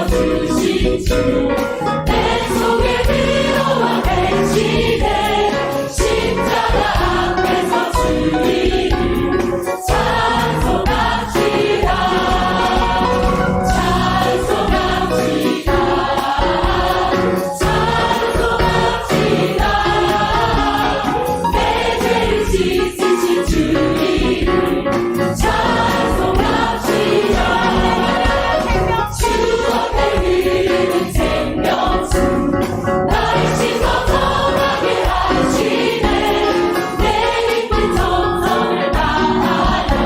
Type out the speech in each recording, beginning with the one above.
주신 주 내 속에 들어와 대신해 십자가 앞에서 주님을 찬송합시다. 찬송합시다. 찬송합시다. 내 죄를 씻으신 주님을 찬송합시다. 주 앞에 흐르는 생명수 나를 씻어 거하게 하시네. 내 깊은 정성을 다하여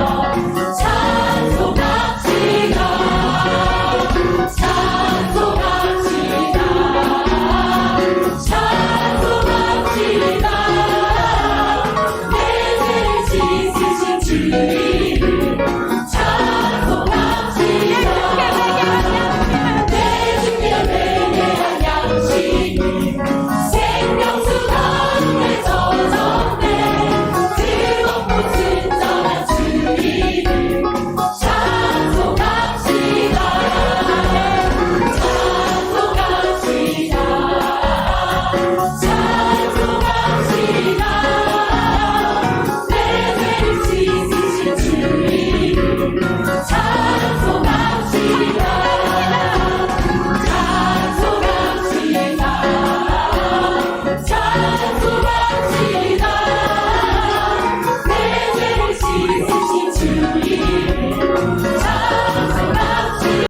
찬송합시다. 찬송합시다. 찬송합시다. 내 죄를 씻으신 주님을 찬송합시다. 내 주께 매매한 양심이 생명수 가운데 젖었네. 뜨겁고 순전한 주님을 찬송합시다. 찬송합시다. 찬송합시다. 내 죄를 씻으신 주님을 찬송합시다. 찬송합시다. 찬송합시다. 내 죄를 씻으신 주님을 찬송합시다.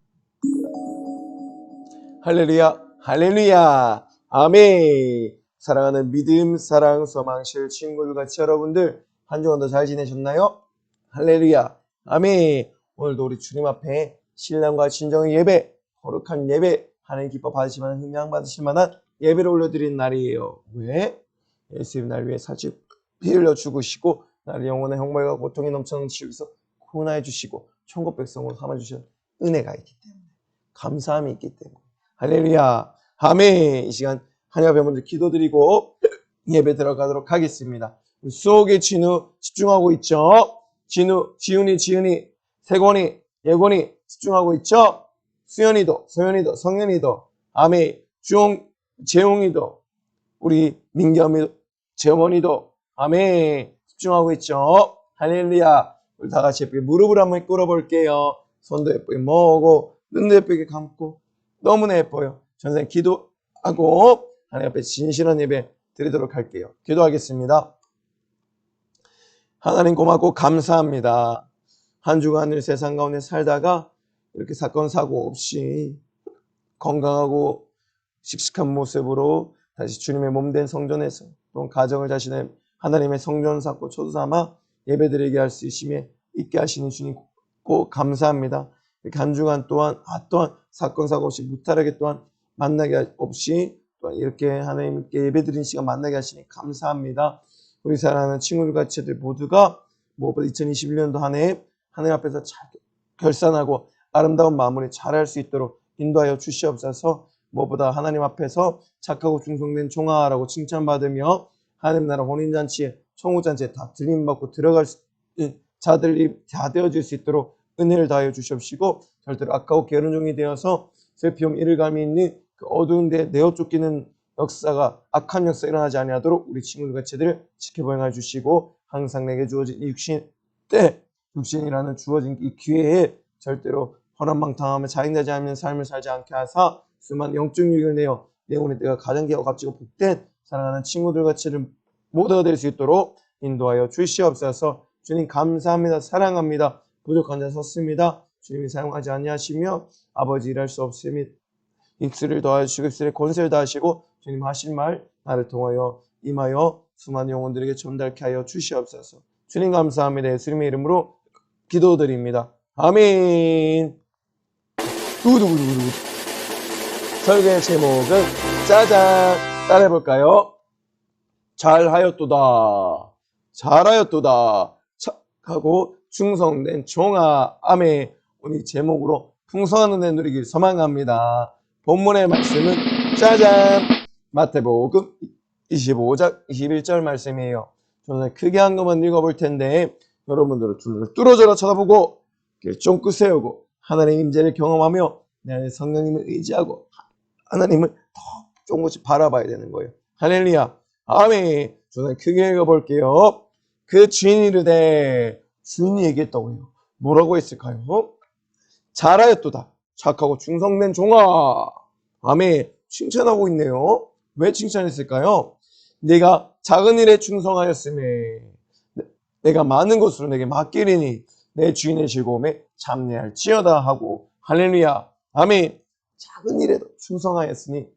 할렐루야, 할렐루야, 아멘. 사랑하는 믿음, 사랑, 소망실 친구들 같이 여러분들 한 주간도 잘 지내셨나요? 할렐루야, 아멘. 오늘도 우리 주님 앞에 신랑과 진정의 예배, 거룩한 예배, 하나님 기뻐 받으실 만한 흥명 받으실 만한 예배를 올려드리는 날이에요. 왜? 예수님 날 위해 살찌 피 흘려 죽으시고 나를 영원한 형벌과 고통이 넘쳐는 지옥에서 구원하여 주시고 천국 백성으로 삼아주신 은혜가 있기 때문에, 감사함이 있기 때문에, 할렐루야, 아멘. 이 시간 하나님 앞에 먼저 기도드리고 예배 들어가도록 하겠습니다. 수옥의 진우 집중하고 있죠? 진우, 지훈이, 세권이, 예권이 집중하고 있죠? 수연이도, 소연이도, 성현이도, 아멘. 주홍, 재홍이도, 우리 민겸이도, 재원이도, 아멘. 집중하고 있죠? 할렐루야. 우리 다 같이 예쁘게 무릎을 한번 꿇어볼게요. 손도 예쁘게 모으고, 눈도 예쁘게 감고, 너무나 예뻐요. 전생 기도하고 하나님 앞에 진실한 예배 드리도록 할게요. 기도하겠습니다. 하나님 고맙고 감사합니다. 한 주간을 세상 가운데 살다가 이렇게 사건 사고 없이 건강하고 씩씩한 모습으로 다시 주님의 몸된 성전에서 또 가정을 자신의 하나님의 성전 삼고 초도 삼아 예배드리게 할 수 있게 하시는 주님 꼭 감사합니다. 이렇게 한 주간 또한 또한 사건 사고 없이 무탈하게 또한 만나게 없이 또한 이렇게 하나님께 예배드리는 시간 만나게 하시니 감사합니다. 우리 사랑하는 친구들 같이들 모두가 무엇보다 2021년도 한 해 하나님 앞에서 잘 결산하고 아름다운 마무리 잘할 수 있도록 인도하여 주시옵소서. 무엇보다 하나님 앞에서 착하고 충성된 종아라고 칭찬받으며 하나님 나라 혼인잔치에 청혼잔치에 다 들림받고 들어갈 자들이 다 되어질 수 있도록 은혜를 다하여 주시옵시고, 절대로 악하고 게으른 종이 되어서 슬피움 이를감이 있는 그 어두운 데 내어 쫓기는 역사가, 악한 역사 일어나지 아니하도록 우리 친구들 같이들 지켜보여 주시고, 항상 내게 주어진 이 육신이라는 주어진 이 기회에 절대로 허랑방탕하며 자인되지 않는 삶을 살지 않게 하사 수많은 영적 유익을 내어 영혼의 때가 가장 귀하고 값지고 복된 사랑하는 친구들 같이를 모두가 될 수 있도록 인도하여 주시옵소서. 주님 감사합니다. 사랑합니다. 부족한 자 섰습니다. 주님이 사용하지 아니하시며 아버지 일할 수 없으니 입술을 더하시고 입술에 권세를 다하시고 주님 하신 말 나를 통하여 임하여 수많은 영혼들에게 전달케 하여 주시옵소서. 주님 감사합니다. 예수님의 이름으로 기도드립니다. 아멘. 두두두두두. 설교의 제목은 짜잔, 따라해볼까요? 잘하였도다, 잘하였도다, 착하고 충성된 종아. 아멘. 오늘 제목으로 풍성한 은혜 누리길 소망합니다. 본문의 말씀은 짜잔, 마태복음 25장 21절 말씀이에요. 저는 크게 한 것만 읽어볼 텐데 여러분들은 눈을 뚫어져라 쳐다보고 쫑긋 세우고 하나님의 임재를 경험하며 내 안에 성령님을 의지하고 하나님을 더 조금씩 바라봐야 되는 거예요. 할렐루야. 아멘. 저는 크게 읽어볼게요. 그 주인이 이르되, 주인이 얘기했다고 해요. 뭐라고 했을까요? 잘하였도다. 착하고 충성된 종아. 아멘. 칭찬하고 있네요. 왜 칭찬했을까요? 내가 작은 일에 충성하였음에 내가 많은 것으로 내게 맡기리니 내 주인의 즐거움에 참여할지어다 하고, 할렐루야. 아멘. 작은 일에도 충성하였으니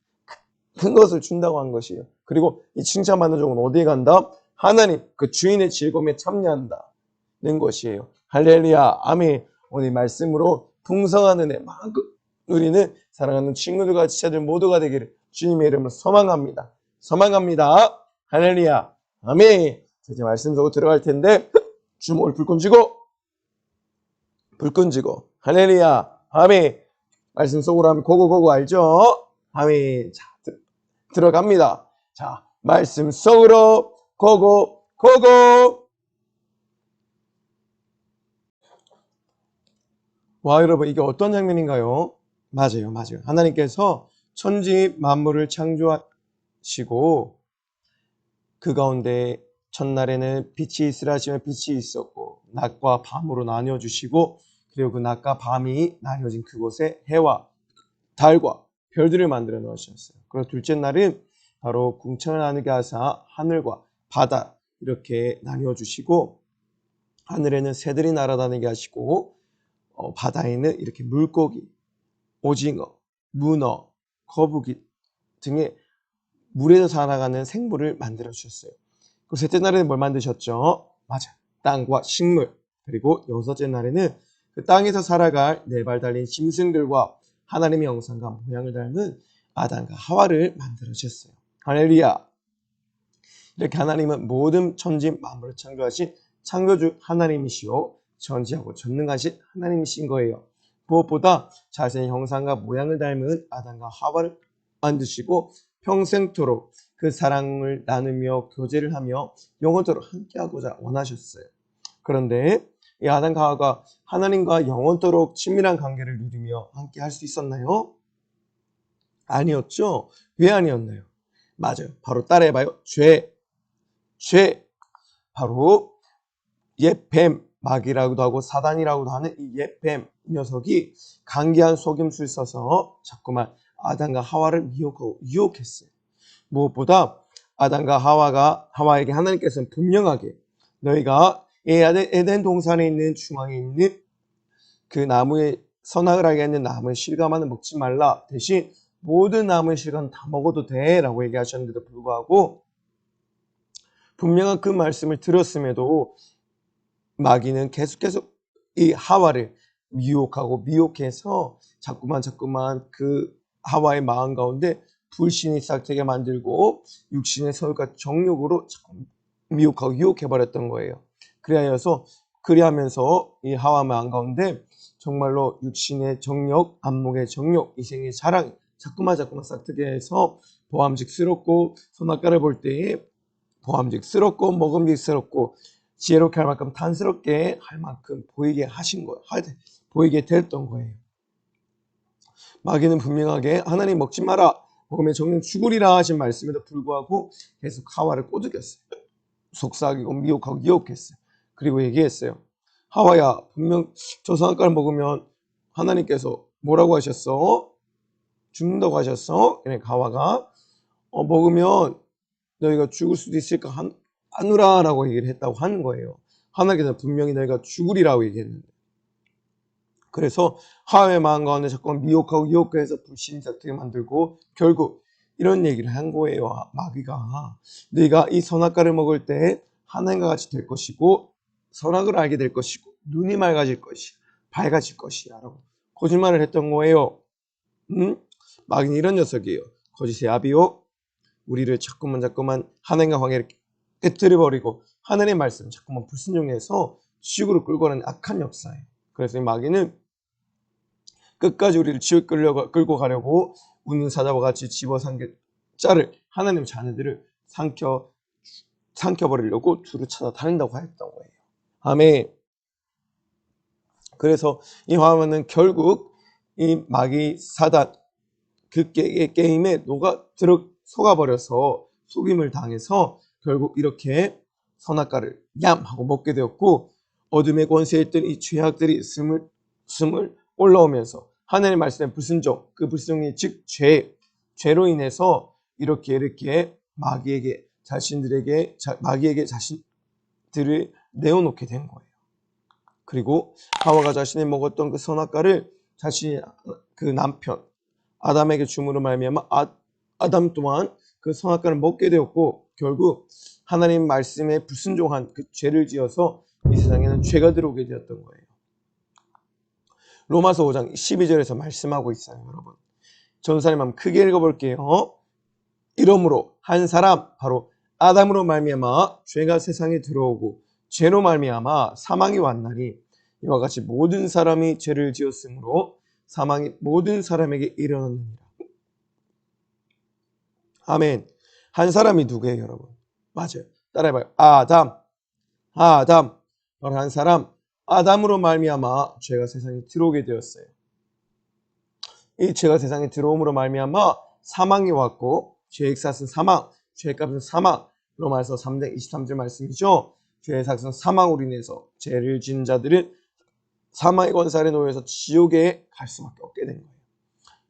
큰 것을 준다고 한 것이에요. 그리고 이 칭찬받는 종은 어디에 간다? 하나님 그 주인의 즐거움에 참여한다는 것이에요. 할렐루야. 아멘. 오늘 말씀으로 풍성한 은혜 마음껏 누리는 사랑하는 친구들과 지체들 모두가 되기를 주님의 이름으로 소망합니다. 소망합니다. 할렐루야. 아멘. 이제 말씀 속으로 들어갈 텐데 주먹을 불 끈지고 할렐루야. 아멘. 말씀 속으로 하면 고고고고 알죠? 아멘. 자, 들어갑니다. 자, 말씀 속으로 고고. 와, 여러분, 이게 어떤 장면인가요? 맞아요. 하나님께서 천지 만물을 창조하시고 그 가운데 첫날에는 빛이 있으라 하시면 빛이 있었고 낮과 밤으로 나뉘어 주시고, 그리고 그 낮과 밤이 나뉘어진 그곳에 해와 달과 별들을 만들어 놓으셨어요. 그리고 둘째 날은 바로 궁창을 나누게 하사 하늘과 바다 이렇게 나뉘어 주시고, 하늘에는 새들이 날아다니게 하시고 바다에는 이렇게 물고기, 오징어, 문어, 거북이 등의 물에서 살아가는 생물을 만들어 주셨어요. 그 셋째 날에는 뭘 만드셨죠? 맞아요. 땅과 식물. 그리고 여섯째 날에는 그 땅에서 살아갈 네 발 달린 짐승들과 하나님의 형상과 모양을 닮은 아담과 하와를 만들어 주셨어요. 할렐루야. 이렇게 하나님은 모든 천지 만물을 창조하신 창조주 하나님이시요 전지하고 전능하신 하나님이신 거예요. 무엇보다 자신의 형상과 모양을 닮은 아담과 하와를 만드시고 평생토록 그 사랑을 나누며 교제를 하며 영원토록 함께하고자 원하셨어요. 그런데 이 아담과 하와가 하나님과 영원토록 친밀한 관계를 누리며 함께 할 수 있었나요? 아니었죠. 왜 아니었나요? 맞아요. 바로 따라해봐요. 죄. 바로 옛 뱀, 마귀라고도 하고 사단이라고도 하는 이 옛 뱀 녀석이 간계한 속임수를 써서 자꾸만 아담과 하와를 유혹했어요. 무엇보다 아담과 하와에게 하나님께서는 분명하게 너희가 에덴 동산에 있는 중앙에 있는 그 나무의 선악을 알게 하는 나무의 실과만은 먹지 말라. 대신 모든 나무의 실과는 다 먹어도 돼 라고 얘기하셨는데도 불구하고 분명한 그 말씀을 들었음에도 마귀는 계속 이 하와를 미혹해서 자꾸만 그 하와의 마음 가운데 불신이 싹트게 만들고 육신의 소욕과 정욕으로 미혹하고 유혹해버렸던 거예요. 그리하면서 이 하와 마음 가운데 정말로 육신의 정욕, 안목의 정욕, 이생의 자랑 자꾸만 싹트게 해서 보암직스럽고 선악과를 볼 때에 보암직스럽고 먹음직스럽고 지혜롭게 할 만큼 탄스럽게 할 만큼 보이게 하신 거예요. 보이게 됐던 거예요. 마귀는 분명하게 하나님 먹지 마라, 먹으면 정령 죽으리라 하신 말씀에도 불구하고 계속 하와를 꼬드겼어요. 속삭이고 미혹하고 유혹했어요. 그리고 얘기했어요. 하와야, 분명 저 선악과를 먹으면 하나님께서 뭐라고 하셨어? 죽는다고 하셨어? 그러니까 하와가 먹으면 너희가 죽을 수도 있을까 하누라라고 얘기를 했다고 하는 거예요. 하나님께서 분명히 너희가 죽으리라고 얘기했는데, 그래서 하와의 마음 가운데 자꾸 미혹하고 유혹해서 불신이 싹트게 만들고 결국 이런 얘기를 한 거예요. 마귀가 네가 이 선악과를 먹을 때 하나님과 같이 될 것이고 선악을 알게 될 것이고 눈이 맑아질 것이야, 밝아질 것이야 라고 거짓말을 했던 거예요. 마귀는 이런 녀석이에요. 거짓의 아비요, 우리를 자꾸만 하나님과 관계를 깨뜨려버리고 하나님의 말씀 자꾸만 불순종해서 지옥으로 끌고 가는 악한 역사예요. 그래서 이 마귀는 끝까지 우리를 지옥 끌고 가려고 웃는 사자와 같이 집어삼킬 자를, 하나님의 자녀들을 삼켜버리려고 두루 찾아다닌다고 했던 거예요. 아멘. 그래서 이 하와는 결국 이 마귀 사단 그 게임에 속아버려서 속임을 당해서 결국 이렇게 선악과를 얌 하고 먹게 되었고, 어둠의 권세에 있던 이 죄악들이 스물 올라오면서 하나님의 말씀에 불순종, 그 불순종이 즉 죄로 인해서 이렇게 마귀에게 자신들을 내어놓게 된 거예요. 그리고 하와가 자신이 먹었던 그 선악과를 자신이 그 남편 아담에게 줌으로 말미암아 아담 또한 그 선악과를 먹게 되었고, 결국 하나님 말씀에 불순종한 그 죄를 지어서 이 세상에는 죄가 들어오게 되었던 거예요. 로마서 5장 12절에서 말씀하고 있어요. 여러분, 전사님 한번 크게 읽어볼게요. 이러므로 한 사람 바로 아담으로 말미암아 죄가 세상에 들어오고 죄로 말미암아 사망이 왔나니, 이와 같이 모든 사람이 죄를 지었으므로 사망이 모든 사람에게 이르렀느니라. 아멘. 한 사람이 누구예요, 여러분? 맞아요. 따라해봐요. 아담. 바로 한 사람 아담으로 말미암아 죄가 세상에 들어오게 되었어요. 이 죄가 세상에 들어옴으로 말미암아 사망이 왔고, 죄의 삭은 사망, 죄의 값은 사망. 로마서 3장 23절 말씀이죠. 죄의 삭은 사망으로 인해서 죄를 지은 자들은 사망의 권세 아래 놓여서 지옥에 갈 수밖에 없게 된 거예요.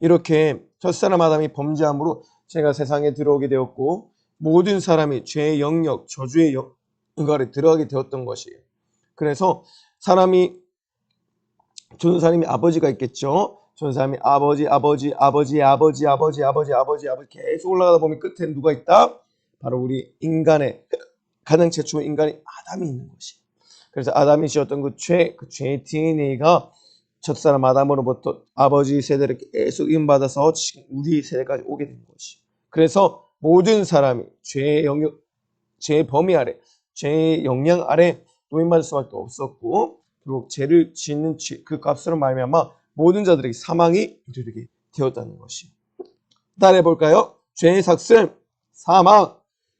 이렇게 첫사람 아담이 범죄함으로 죄가 세상에 들어오게 되었고, 모든 사람이 죄의 영역, 저주의 영역에 들어가게 되었던 것이에요. 그래서 존사님이 아버지가 있겠죠. 존사님이 아버지 계속 올라가다 보면 끝에 누가 있다? 바로 우리 인간의 가장 최초의 인간이 아담이 있는 것이에요. 그래서 아담이 지었던 그 죄의 DNA가 첫사람 아담으로부터 아버지 세대를 계속 이음받아서 지금 우리 세대까지 오게 된 것이. 그래서 모든 사람이 죄의 영역, 죄의 범위 아래, 죄의 영향 아래 노임받을 수밖에 없었고, 그리고 죄를 짓는 그 값으로 말미암아 모든 자들에게 사망이 이르게 되었다는 것이. 따라해 볼까요? 죄의 삭은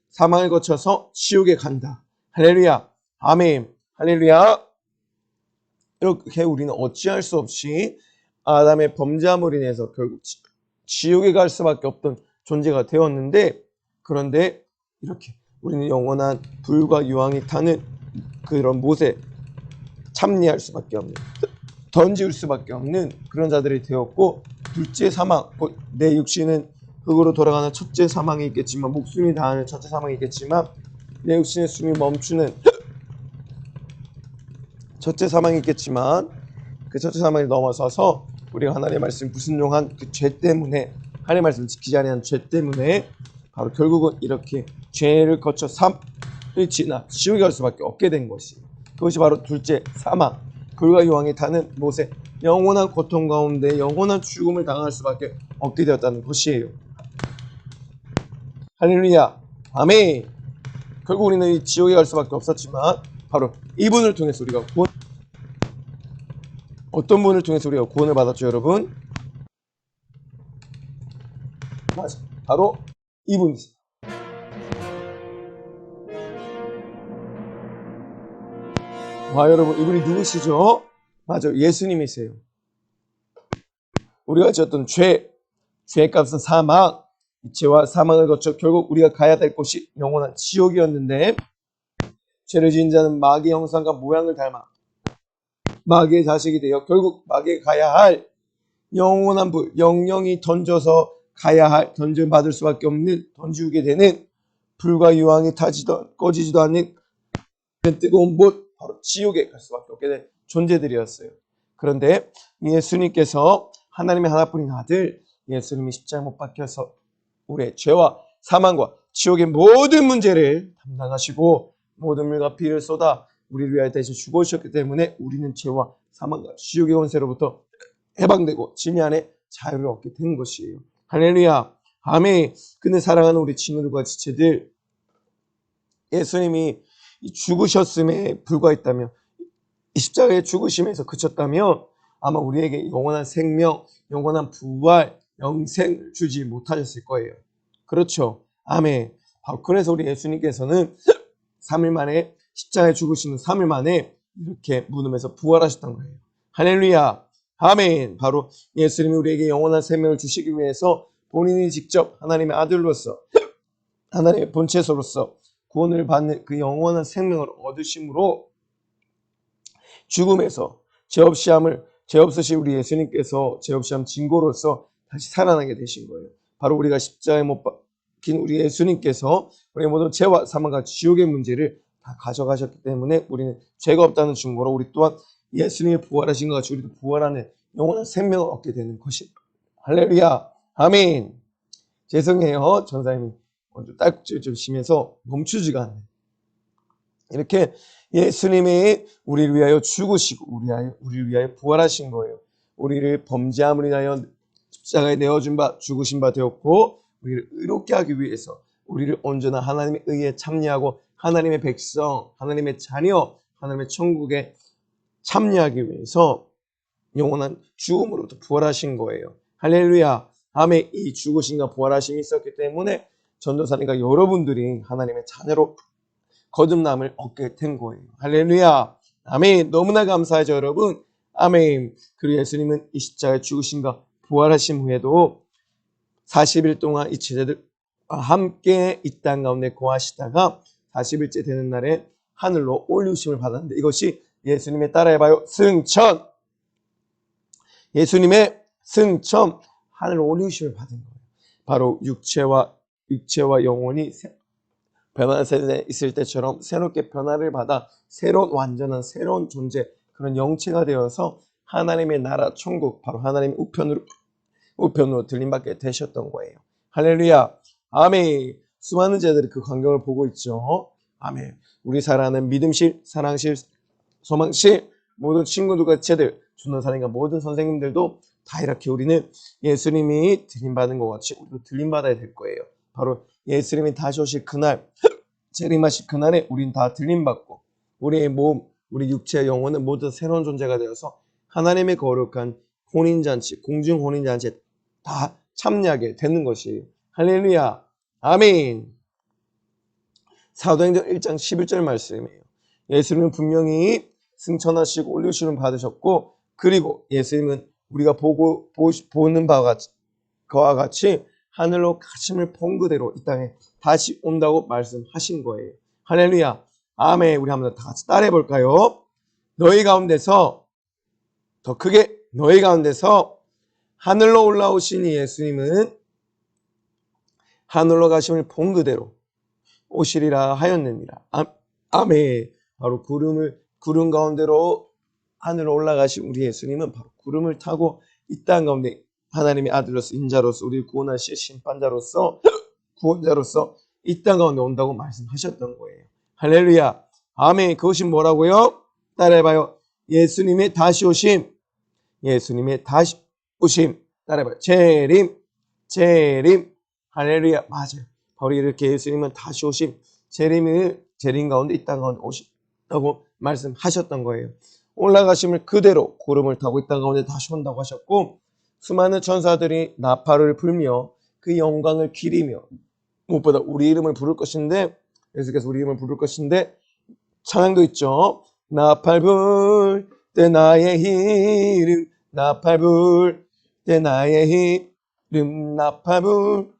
사망을 거쳐서 지옥에 간다. 할렐루야, 아멘. 할렐루야. 이렇게 우리는 어찌할 수 없이 아담의 범죄함으로 인해서 결국 지옥에 갈 수밖에 없던 존재가 되었는데, 그런데 이렇게 우리는 영원한 불과 유황이 타는 그런 못에 참여할 수밖에 없는, 던질 수밖에 없는 그런 자들이 되었고, 둘째 사망, 내 육신은 흙으로 돌아가는 첫째 사망이 있겠지만, 목숨이 다하는 첫째 사망이 있겠지만, 내 육신의 숨이 멈추는 첫째 사망이 있겠지만, 그 첫째 사망을 넘어서서 우리가 하나님의 말씀 불순종한 그 죄 때문에, 하나님의 말씀을 지키지 않은 죄 때문에 바로 결국은 이렇게 죄를 거쳐 삶을 지나 지옥에 갈 수밖에 없게 된 것이, 그것이 바로 둘째 사망, 불과 유황이 타는 못에 영원한 고통 가운데 영원한 죽음을 당할 수밖에 없게 되었다는 것이에요. 할렐루야, 아멘. 결국 우리는 이 지옥에 갈 수밖에 없었지만, 바로 이분을 통해서 우리가 어떤 분을 통해서 우리가 구원을 받았죠, 여러분? 맞아, 바로 이분이세요. 와, 여러분, 이분이 누구시죠? 맞아, 예수님이세요. 우리가 지었던 죄의 값은 사망, 죄와 사망을 거쳐 결국 우리가 가야 될 곳이 영원한 지옥이었는데, 죄를 지은 자는 마귀의 형상과 모양을 닮아 마귀의 자식이 되어 결국 마귀에 가야 할 영원한 불, 영영이 던져서 가야 할, 던져받을 수밖에 없는, 던지우게 되는 불과 유황이 타지도 꺼지지도 않는 뜨거운 못, 바로 지옥에 갈 수밖에 없게 된 존재들이었어요. 그런데 예수님께서 하나님의 하나뿐인 아들 예수님이 십자가에 못 박혀서 우리의 죄와 사망과 지옥의 모든 문제를 담당하시고 모든 물과 피를 쏟아 우리를 위하여 대신 죽으셨기 때문에 우리는 죄와 사망과 지옥의 권세로부터 해방되고 진리 안에 자유를 얻게 된 것이에요. 할렐루야, 아멘. 근데 사랑하는 우리 친구들과 지체들, 예수님이 죽으셨음에 불과했다면, 이 십자가의 죽으심에서 그쳤다면 아마 우리에게 영원한 생명, 영원한 부활, 영생을 주지 못하셨을 거예요. 그렇죠? 아멘. 그래서 우리 예수님께서는 3일 만에, 십자가에 죽으시는 3일 만에 이렇게 무덤에서 부활하셨던 거예요. 할렐루야, 아멘. 바로 예수님이 우리에게 영원한 생명을 주시기 위해서 본인이 직접 하나님의 아들로서 하나님의 본체소로서 구원을 받는 그 영원한 생명을 얻으심으로 죽음에서 죄 없으신 우리 예수님께서 죄 없이 함 증거로서 다시 살아나게 되신 거예요. 바로 우리가 십자가에 못 박힌 우리 예수님께서 우리의 모든 죄와 사망과 지옥의 문제를 다 가져가셨기 때문에 우리는 죄가 없다는 증거로 우리 또한 예수님이 부활하신 것 같이 우리도 부활하는 영원한 생명을 얻게 되는 것입니다. 할렐루야. 아멘. 죄송해요. 전사님이 먼저 딸꾹질 좀 심해서 멈추지가 않네. 이렇게 예수님이 우리를 위하여 죽으시고 우리를 위하여 부활하신 거예요. 우리를 범죄함을 인하여 십자가에 내어준 바 죽으신 바 되었고 우리를 의롭게 하기 위해서 우리를 언제나 하나님의 의에 참여하고 하나님의 백성, 하나님의 자녀, 하나님의 천국에 참여하기 위해서 영원한 죽음으로부터 부활하신 거예요. 할렐루야. 아멘. 이 죽으심과 부활하심이 있었기 때문에 전도사님과 여러분들이 하나님의 자녀로 거듭남을 얻게 된 거예요. 할렐루야. 아멘. 너무나 감사하죠, 여러분. 아멘. 그리고 예수님은 이 십자가에 죽으심과 부활하신 후에도 40일 동안 이 제자들과 함께 이 땅 가운데 거하시다가 40일째 되는 날에 하늘로 올리우심을 받았는데 이것이 예수님의 따라해봐요. 승천. 예수님의 승천. 하늘로 올리우심을 받은 거예요. 바로 육체와 영혼이 변화세에 있을 때처럼 새롭게 변화를 받아 새로운 완전한 새로운 존재, 그런 영체가 되어서 하나님의 나라 천국, 바로 하나님의 우편으로 들림받게 되셨던 거예요. 할렐루야. 아멘. 수많은 자들이 그 광경을 보고 있죠. 아멘. 우리 사랑하는 믿음실, 사랑실, 소망실 모든 친구들과 제들, 전도사님과 모든 선생님들도 다 이렇게 우리는 예수님이 들림받은 것 같이 우리도 들림받아야 될 거예요. 바로 예수님이 다시 오실 그날, 재림하실 그날에 우린 다 들림받고 우리의 몸, 우리 육체의 영혼은 모두 새로운 존재가 되어서 하나님의 거룩한 혼인잔치, 공중 혼인잔치에 다 참여하게 되는 것이에요. 할렐루야. 아멘. 사도행전 1장 11절 말씀이에요. 예수님은 분명히 승천하시고 올리우심을 받으셨고 그리고 예수님은 우리가 보는 바와 같이 하늘로 가심을 본 그대로 이 땅에 다시 온다고 말씀하신 거예요. 할렐루야. 아멘. 우리 한번 다 같이 따라해 볼까요? 너희 가운데서 더 크게 너희 가운데서 하늘로 올라오신 예수님은 하늘로 가심을 본 그대로 오시리라 하였느니라. 아멘. 바로 구름 가운데로 하늘로 올라가신 우리 예수님은 바로 구름을 타고 이 땅 가운데 하나님의 아들로서 인자로서 우리를 구원하실 심판자로서 구원자로서 이 땅 가운데 온다고 말씀하셨던 거예요. 할렐루야. 아멘. 그것이 뭐라고요? 따라해봐요. 예수님의 다시 오심. 예수님의 다시 오심. 따라해봐요. 재림. 할렐루야. 맞아요. 바로 이렇게 예수님은 다시 오심. 재림 가운데 이 땅 가운데 오신다고 말씀하셨던 거예요. 올라가심을 그대로 구름을 타고 이 땅 가운데 다시 온다고 하셨고 수많은 천사들이 나팔을 불며 그 영광을 기리며 무엇보다 우리 이름을 부를 것인데 예수께서 우리 이름을 부를 것인데 찬양도 있죠. 나팔 불 때 나의 이름 나팔 불 때 나의 이름 나팔 불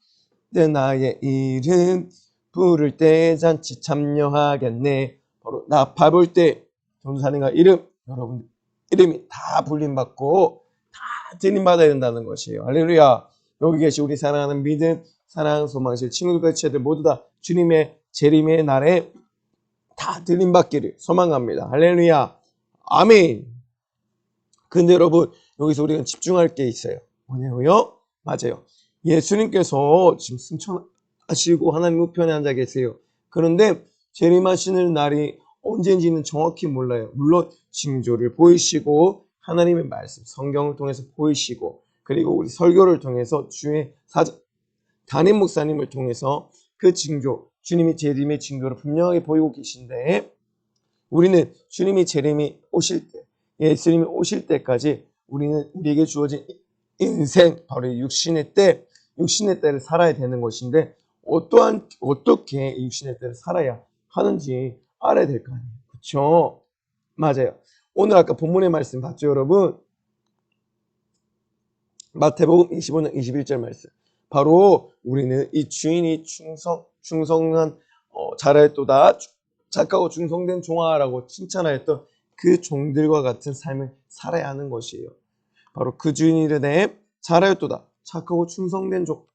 때 나의 이름 부를 때 잔치 참여하겠네. 바로 나팔 불 때 전도사님과 이름 여러분 이름이 다 불림받고 다 들림받아야 된다는 것이에요. 할렐루야. 여기 계신 우리 사랑하는 믿음, 사랑, 소망실 친구들과 지체들 모두 다 주님의 재림의 날에 다 들림받기를 소망합니다. 할렐루야. 아멘. 근데 여러분 여기서 우리가 집중할 게 있어요. 뭐냐고요? 맞아요. 예수님께서 지금 승천하시고 하나님 우편에 앉아 계세요. 그런데 재림하시는 날이 언제인지는 정확히 몰라요. 물론 징조를 보이시고 하나님의 말씀, 성경을 통해서 보이시고 그리고 우리 설교를 통해서 주의 사자 담임 목사님을 통해서 그 징조, 주님이 재림의 징조를 분명하게 보이고 계신데 우리는 주님이 재림이 오실 때, 예수님이 오실 때까지 우리는 우리에게 주어진 인생, 바로 육신의 때를 살아야 되는 것인데 어떻게 육신의 때를 살아야 하는지 알아야 될 거 아니에요. 그렇죠? 맞아요. 오늘 아까 본문의 말씀 봤죠, 여러분? 마태복음 25장 21절 말씀. 바로 우리는 이 주인이 충성한 잘하였도다 착하고 충성된 종아라고 칭찬하였던 그 종들과 같은 삶을 살아야 하는 것이에요. 바로 그 주인이 이르되 잘하였도다 착하고 충성된 종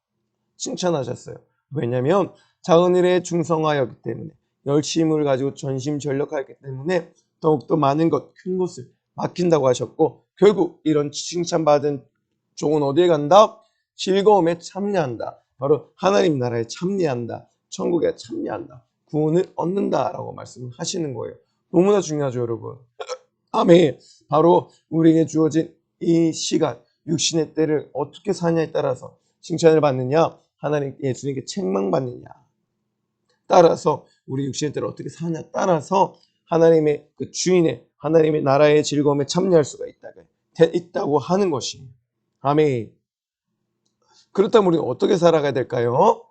칭찬하셨어요. 왜냐하면 작은 일에 충성하였기 때문에 열심을 가지고 전심전력하였기 때문에 더욱더 많은 것, 큰 것을 맡긴다고 하셨고 결국 이런 칭찬받은 종은 어디에 간다? 즐거움에 참여한다. 바로 하나님 나라에 참여한다. 천국에 참여한다. 구원을 얻는다라고 말씀하시는 거예요. 너무나 중요하죠, 여러분. 아멘. 바로 우리에게 주어진 이 시간, 육신의 때를 어떻게 사냐에 따라서 칭찬을 받느냐, 하나님 예수님께 책망받느냐 따라서 우리 육신의 때를 어떻게 사냐 따라서 하나님의 그 주인의 하나님의 나라의 즐거움에 참여할 수가 있다고 하는 것입니다. 아멘. 그렇다면 우리는 어떻게 살아가야 될까요?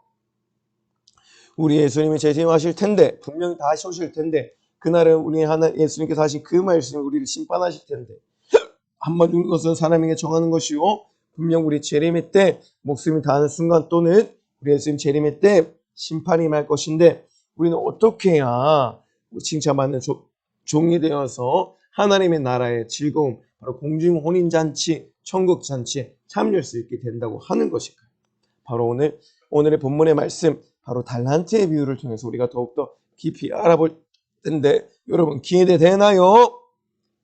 우리 예수님이 재림하실 텐데 분명히 다시 오실 텐데 그날은 우리 예수님께서 하신 그 말씀이 우리를 심판하실 텐데 한번 죽는 것은 사람에게 정하는 것이요 분명 우리 재림의 때 목숨이 닿는 순간 또는 우리 예수님 재림의 때 심판이 임할 것인데 우리는 어떻게 해야 칭찬받는 종이 되어서 하나님의 나라의 즐거움 바로 공중 혼인잔치 천국잔치에 참여할 수 있게 된다고 하는 것일까요? 바로 오늘의 본문의 말씀 바로 달란트의 비유를 통해서 우리가 더욱더 깊이 알아볼 텐데 여러분 기회대 되나요?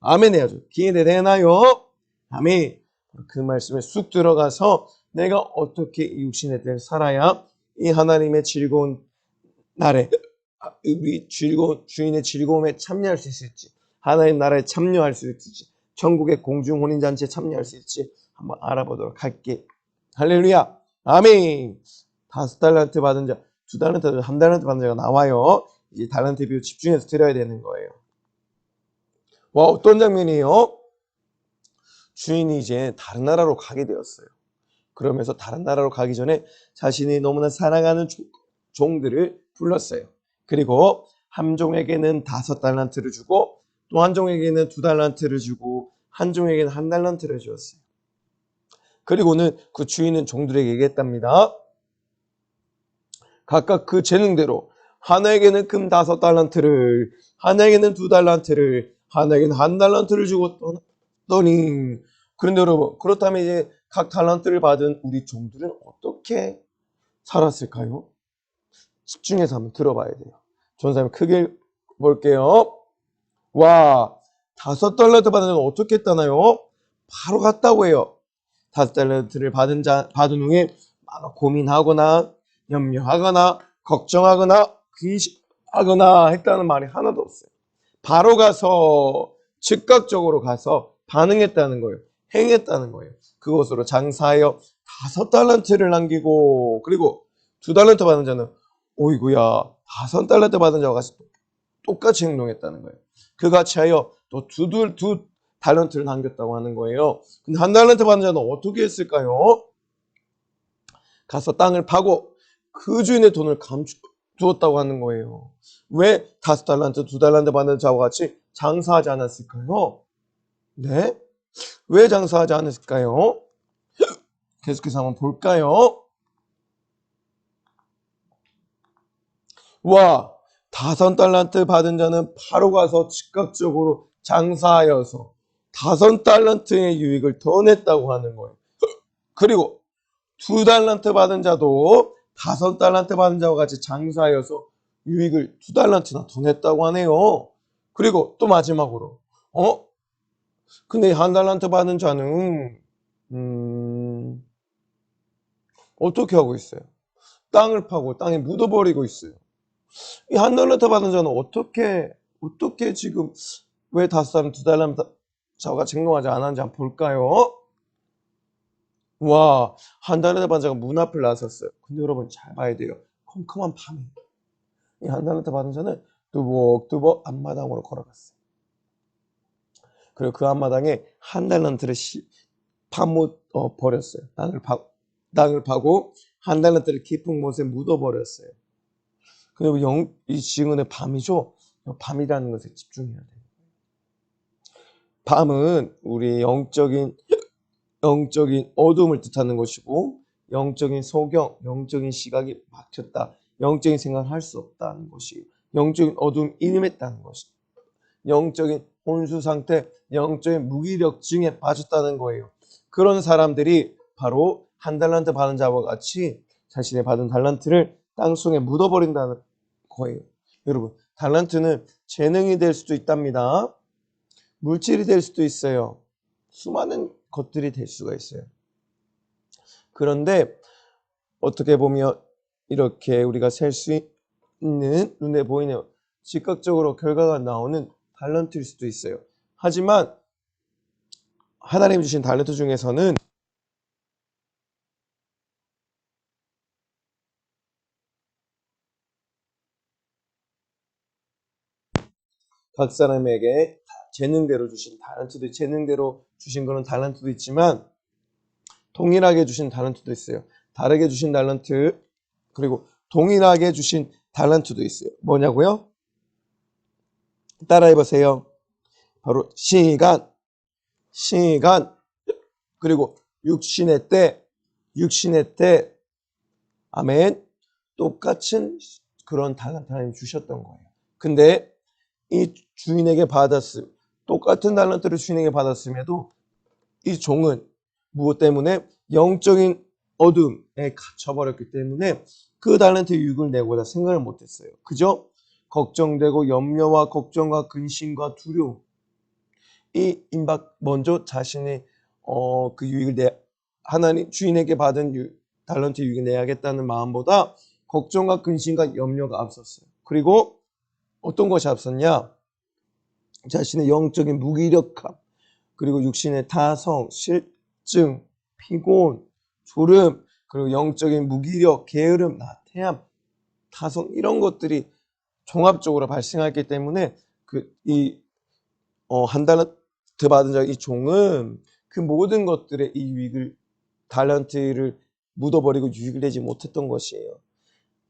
아멘 해야죠. 기회대 되나요? 아멘. 그 말씀에 쑥 들어가서 내가 어떻게 이 육신의 때를 살아야 이 하나님의 즐거운 날에 우리 주인의 즐거움에 참여할 수 있을지 하나님 나라에 참여할 수 있을지 천국의 공중 혼인잔치에 참여할 수 있을지 한번 알아보도록 할게. 할렐루야. 아멘. 5달란트 받은 자, 2달란트, 1달란트 받은 자가 나와요. 이 달란트 비유 집중해서 들어야 되는 거예요. 와, 어떤 장면이에요? 주인이 이제 다른 나라로 가게 되었어요. 그러면서 다른 나라로 가기 전에 자신이 너무나 사랑하는 종들을 불렀어요. 그리고 한 종에게는 5달란트를 주고 또 한 종에게는 2달란트를 주고 한 종에게는 1달란트를 주었어요. 그리고는 그 주인은 종들에게 얘기했답니다. 각각 그 재능대로 하나에게는 금 5달란트를 하나에게는 2달란트를 하나에게는 1달란트를 주고 떠니 그런데 여러분 그렇다면 이제 각 달란트를 받은 우리 종들은 어떻게 살았을까요? 집중해서 한번 들어봐야 돼요. 전사님 크게 볼게요. 와 5달란트 받은 자는 어떻게 했다나요? 바로 갔다고 해요. 5달란트를 받은 후에 고민하거나 염려하거나 걱정하거나 근심하거나 했다는 말이 하나도 없어요. 바로 가서 즉각적으로 가서 반응했다는 거예요. 행했다는 거예요. 그것으로 장사하여 5달란트를 남기고 그리고 2달란트 받은 자는 오이구야 5달란트 받은 자와 같이 똑같이 행동했다는 거예요. 그같이 하여 또 2달란트를 남겼다고 하는 거예요. 근데 1달란트 받은 자는 어떻게 했을까요? 가서 땅을 파고 그 주인의 돈을 감추었다고 하는 거예요. 왜 5달란트, 2달란트 받는 자와 같이 장사하지 않았을까요? 네? 왜 장사하지 않았을까요? 계속해서 한번 볼까요? 와, 5달란트 받은 자는 바로 가서 즉각적으로 장사하여서 5달란트의 유익을 더 냈다고 하는 거예요. 그리고 2달란트 받은 자도 5달란트 받은 자와 같이 장사하여서 유익을 2달란트나 더 냈다고 하네요. 그리고 또 마지막으로 근데 1달란트 받은 자는 어떻게 하고 있어요? 땅을 파고 땅에 묻어버리고 있어요. 이 1달란트 받은 자는 어떻게 지금 왜 5달란트, 2달란트 자가 행동하지 않았는지 한번 볼까요? 와, 1달란트 받은 자가 문 앞을 나섰어요. 근데 여러분 잘 봐야 돼요. 컴컴한 밤에 이 1달란트 받은 자는 뚜벅뚜벅 앞마당으로 걸어갔어요. 그리고 그 앞마당에 1달란트를 버렸어요. 땅을 파고 1달란트를 깊은 곳에 묻어버렸어요. 그리고 이 지금은 밤이죠. 밤이라는 것에 집중해야 돼요. 밤은 우리 영적인 영적인 어둠을 뜻하는 것이고, 영적인 소경, 영적인 시각이 막혔다, 영적인 생각을 할 수 없다는 것이, 영적인 어둠이 임했다는 것이, 영적인 혼수 상태, 영적인 무기력증에 빠졌다는 거예요. 그런 사람들이 바로 한 달란트 받은 자와 같이 자신의 받은 달란트를 땅속에 묻어버린다는 거예요. 여러분, 달란트는 재능이 될 수도 있답니다. 물질이 될 수도 있어요. 수많은 것들이 될 수가 있어요. 그런데 어떻게 보면 이렇게 우리가 셀 수 있는, 눈에 보이는 즉각적으로 결과가 나오는 달란트일 수도 있어요. 하지만 하나님 주신 달란트 중에서는 각 사람에게 재능대로 주신 달란트도, 재능대로 주신 거는 달란트도 있지만 동일하게 주신 달란트도 있어요. 다르게 주신 달란트, 그리고 동일하게 주신 달란트도 있어요. 뭐냐고요? 따라해 보세요. 바로 시간, 그리고 육신의 때, 아멘. 똑같은 그런 달란트 하나님 주셨던 거예요. 근데 이 주인에게 똑같은 달란트를 주인에게 받았음에도 이 종은 무엇 때문에? 영적인 어둠에 갇혀버렸기 때문에 그 달란트의 유익을 내고자 생각을 못했어요. 그죠? 걱정되고 염려와 걱정과 근심과 두려움, 이 임박, 먼저 자신의 그 유익을 하나님 주인에게 받은 달란트 유익을 내야겠다는 마음보다 걱정과 근심과 염려가 앞섰어요. 그리고 어떤 것이 앞섰냐? 자신의 영적인 무기력함, 그리고 육신의 타성, 실증, 피곤, 졸음, 그리고 영적인 무기력, 게으름, 나태함, 타성, 이런 것들이 종합적으로 발생하기 때문에 한 달란트 받은 자, 이 종은 그 모든 것들의 이 유익을, 달란트를 묻어버리고 유익을 내지 못했던 것이에요.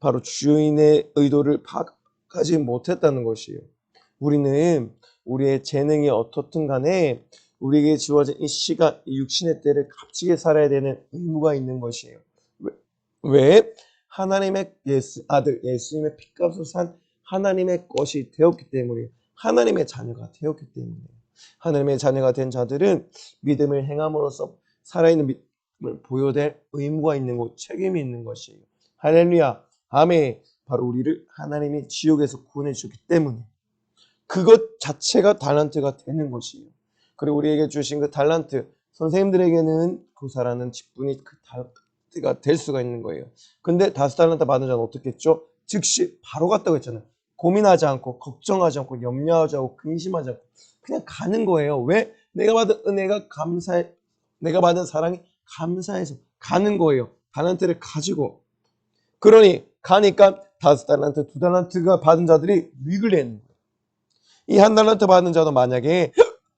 바로 주인의 의도를 파악하지 못했다는 것이에요. 우리는 우리의 재능이 어떻든 간에 우리에게 주어진 이 시간, 이 육신의 때를 값지게 살아야 되는 의무가 있는 것이에요. 왜? 하나님의 아들 예수님의 피값으로 산 하나님의 것이 되었기 때문에, 하나님의 자녀가 되었기 때문에. 하나님의 자녀가 된 자들은 믿음을 행함으로써 살아있는 믿음을 보여될 의무가 있는 것, 책임이 있는 것이에요. 할렐루야, 아멘. 바로 우리를 하나님이 지옥에서 구원해 주셨기 때문에 그것 자체가 달란트가 되는 것이에요. 그리고 우리에게 주신 그 달란트, 선생님들에게는 교사라는 직분이 그 달란트가 될 수가 있는 거예요. 근데 5달란트 받은 자는 어떻게 했죠? 즉시 바로 갔다고 했잖아요. 고민하지 않고, 걱정하지 않고, 염려하지 않고, 근심하지 않고 그냥 가는 거예요. 왜? 내가 받은 은혜가 감사해, 내가 받은 사랑이 감사해서 가는 거예요. 달란트를 가지고. 그러니 가니까 5달란트, 2달란트가 받은 자들이 유익을 내는 거예요. 이 1달란트 받은 자도 만약에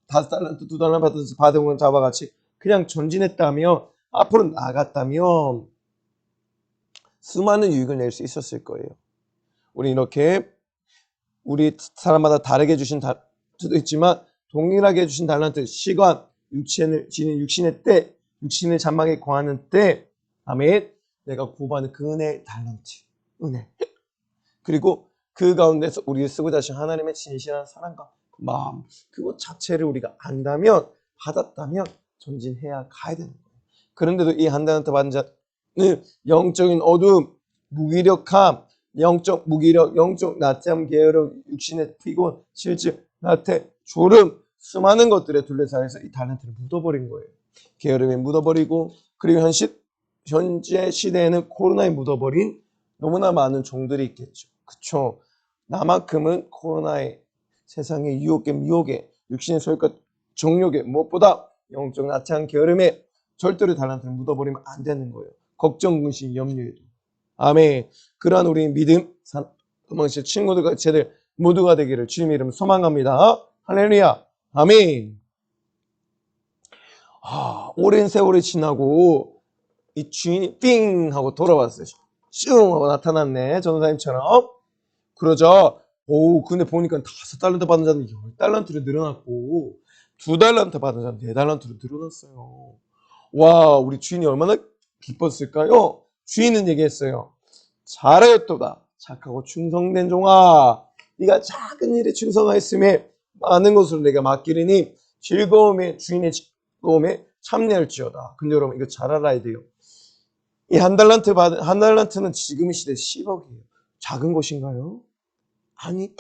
5달란트, 2달란트 받은 자와 같이 그냥 전진했다면, 앞으로 나갔다면 수많은 유익을 낼 수 있었을 거예요. 우리 이렇게 우리 사람마다 다르게 주신 달란트도 있지만 동일하게 주신 달란트, 시간, 육신의 때, 육신의 잔망에 거하는 때, 아멘. 내가 구받는 그 은혜의 달란트, 은혜. 그리고 그 가운데서 우리를 쓰고 자신 하나님의 진실한 사랑과 마음, 그것 자체를 우리가 안다면, 받았다면 전진해야 가야 되는 거예요. 그런데도 이 한 달란트 받은 자는 영적인 어둠, 무기력함, 영적 무기력, 영적 나태함, 게으름, 육신의 피곤, 실증, 나태, 졸음, 수많은 것들에 둘러싸여서 이 달란트를 묻어버린 거예요. 게으름에 묻어버리고, 그리고 현재 시대에는 코로나에 묻어버린 너무나 많은 종들이 있겠죠. 그쵸? 나만큼은 코로나의 세상의 유혹에, 미혹에, 육신의 소욕과 정욕에, 무엇보다 영적 나태한 게으름에 절대로 달란트를 묻어버리면 안 되는 거예요. 걱정, 근심, 염려에도. 아멘. 그러한 우리 믿음, 도망칠 친구들과 제들 모두가 되기를 주님의 이름 소망합니다. 할렐루야. 아멘. 오랜 세월이 지나고 이 주인이 삥 하고 돌아왔어요. 슝 하고 나타났네. 전도사님처럼. 그러자 근데 보니까 5달란트 받은 자는 10달란트로 늘어났고 2달란트 받은 자는 4달란트로 늘어났어요. 와, 우리 주인이 얼마나 기뻤을까요? 주인은 얘기했어요. 잘하였도다. 착하고 충성된 종아. 네가 작은 일에 충성하였음에 많은 것으로 내가 맡기리니 주인의 즐거움에 참여할지어다. 근데 여러분 이거 잘 알아야 돼요. 이 한 달란트는 지금 시대 10억이에요. 작은 것인가요? 아니,